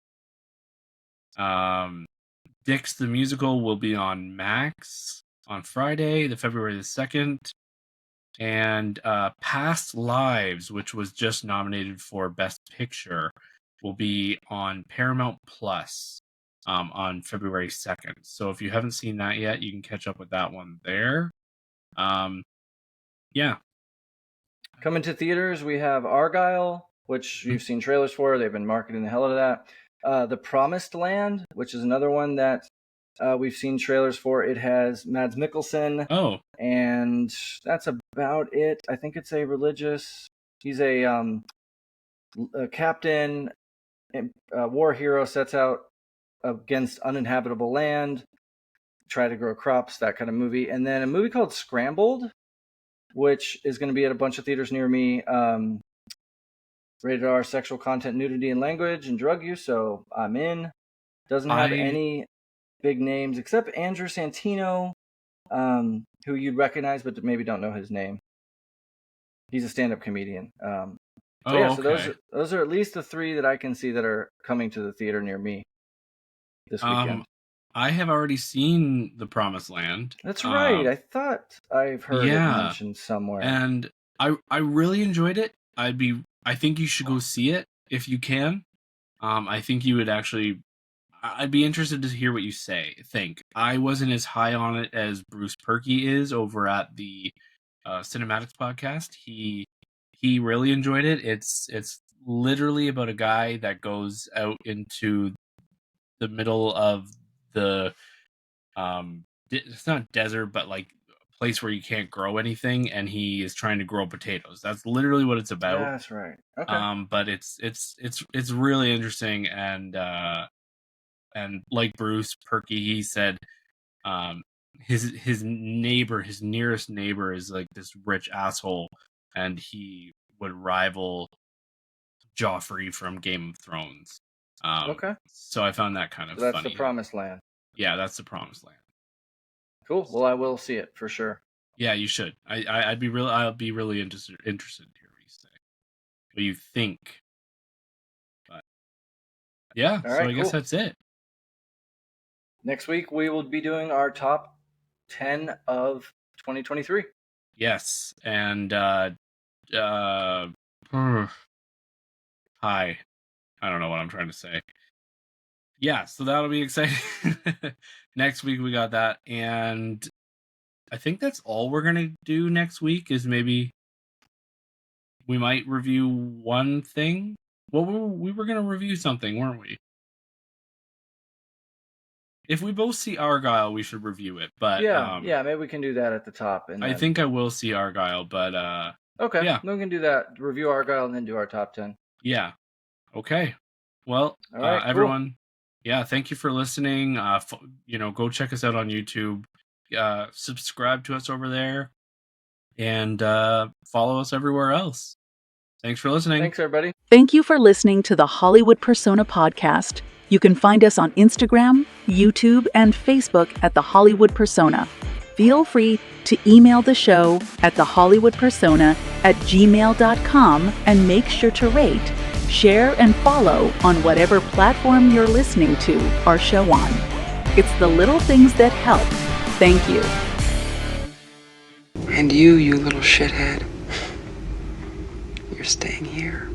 S2: Dix the Musical will be on Max on Friday, the February the 2nd. And Past Lives, which was just nominated for Best Picture, will be on Paramount Plus on February 2nd. So if you haven't seen that yet, you can catch up with that one there. Yeah.
S3: Coming to theaters, we have Argyle, which you've seen trailers for. They've been marketing the hell out of that. The Promised Land, which is another one that we've seen trailers for. It has Mads Mikkelsen.
S2: Oh.
S3: And that's about it. I think it's a religious. He's a captain, a war hero, sets out against uninhabitable land, try to grow crops, that kind of movie. And then a movie called Scrambled, which is going to be at a bunch of theaters near me. Rated R, sexual content, nudity, and language, and drug use. So I'm in. Doesn't have any big names except Andrew Santino, who you'd recognize, but maybe don't know his name. He's a stand-up comedian. So those are at least the three that I can see that are coming to the theater near me this weekend.
S2: I have already seen The Promised Land.
S3: That's right. I thought I've heard it mentioned somewhere.
S2: And I really enjoyed it. I think you should go see it if you can. I think you would actually. I'd be interested to hear what you think. I wasn't as high on it as Bruce Perky is over at the Cinematics podcast. He really enjoyed it. It's literally about a guy that goes out into the middle of the it's not desert, but like a place where you can't grow anything, and he is trying to grow potatoes. That's literally what it's about.
S3: That's right. Okay.
S2: But it's really interesting, and like Bruce Perky, he said his neighbor, his nearest neighbor, is like this rich asshole, and he would rival Joffrey from Game of Thrones.
S3: Okay.
S2: So I found that kind of funny.
S3: That's The Promised Land.
S2: Yeah, that's The Promised Land.
S3: Cool. Well, I will see it for sure.
S2: Yeah, you should. I'll be really interested to hear what you say, what you think. But yeah,
S3: all right,
S2: so I
S3: cool.
S2: guess that's it.
S3: Next week we will be doing our top 10 of 2023.
S2: Yes, and hi. I don't know what I'm trying to say. Yeah, so that'll be exciting. Next week we got that, and I think that's all we're gonna do next week. Is maybe we might review one thing. Well, we were gonna review something, weren't we? If we both see Argyle, we should review it. But
S3: yeah, maybe we can do that at the top. And
S2: I think I will see Argyle, but
S3: okay,
S2: yeah,
S3: we can do that. Review Argyle and then do our top 10.
S2: Yeah. Okay. Well,
S3: all right, cool.
S2: everyone. Yeah, thank you for listening. Go check us out on YouTube. Subscribe to us over there, and follow us everywhere else. Thanks for listening.
S3: Thanks, everybody.
S1: Thank you for listening to the Hollywood Persona podcast. You can find us on Instagram, YouTube, and Facebook at The Hollywood Persona. Feel free to email the show at thehollywoodpersona@gmail.com and make sure to rate, share, and follow on whatever platform you're listening to our show on. It's the little things that help. Thank you.
S4: And you little shithead, you're staying here.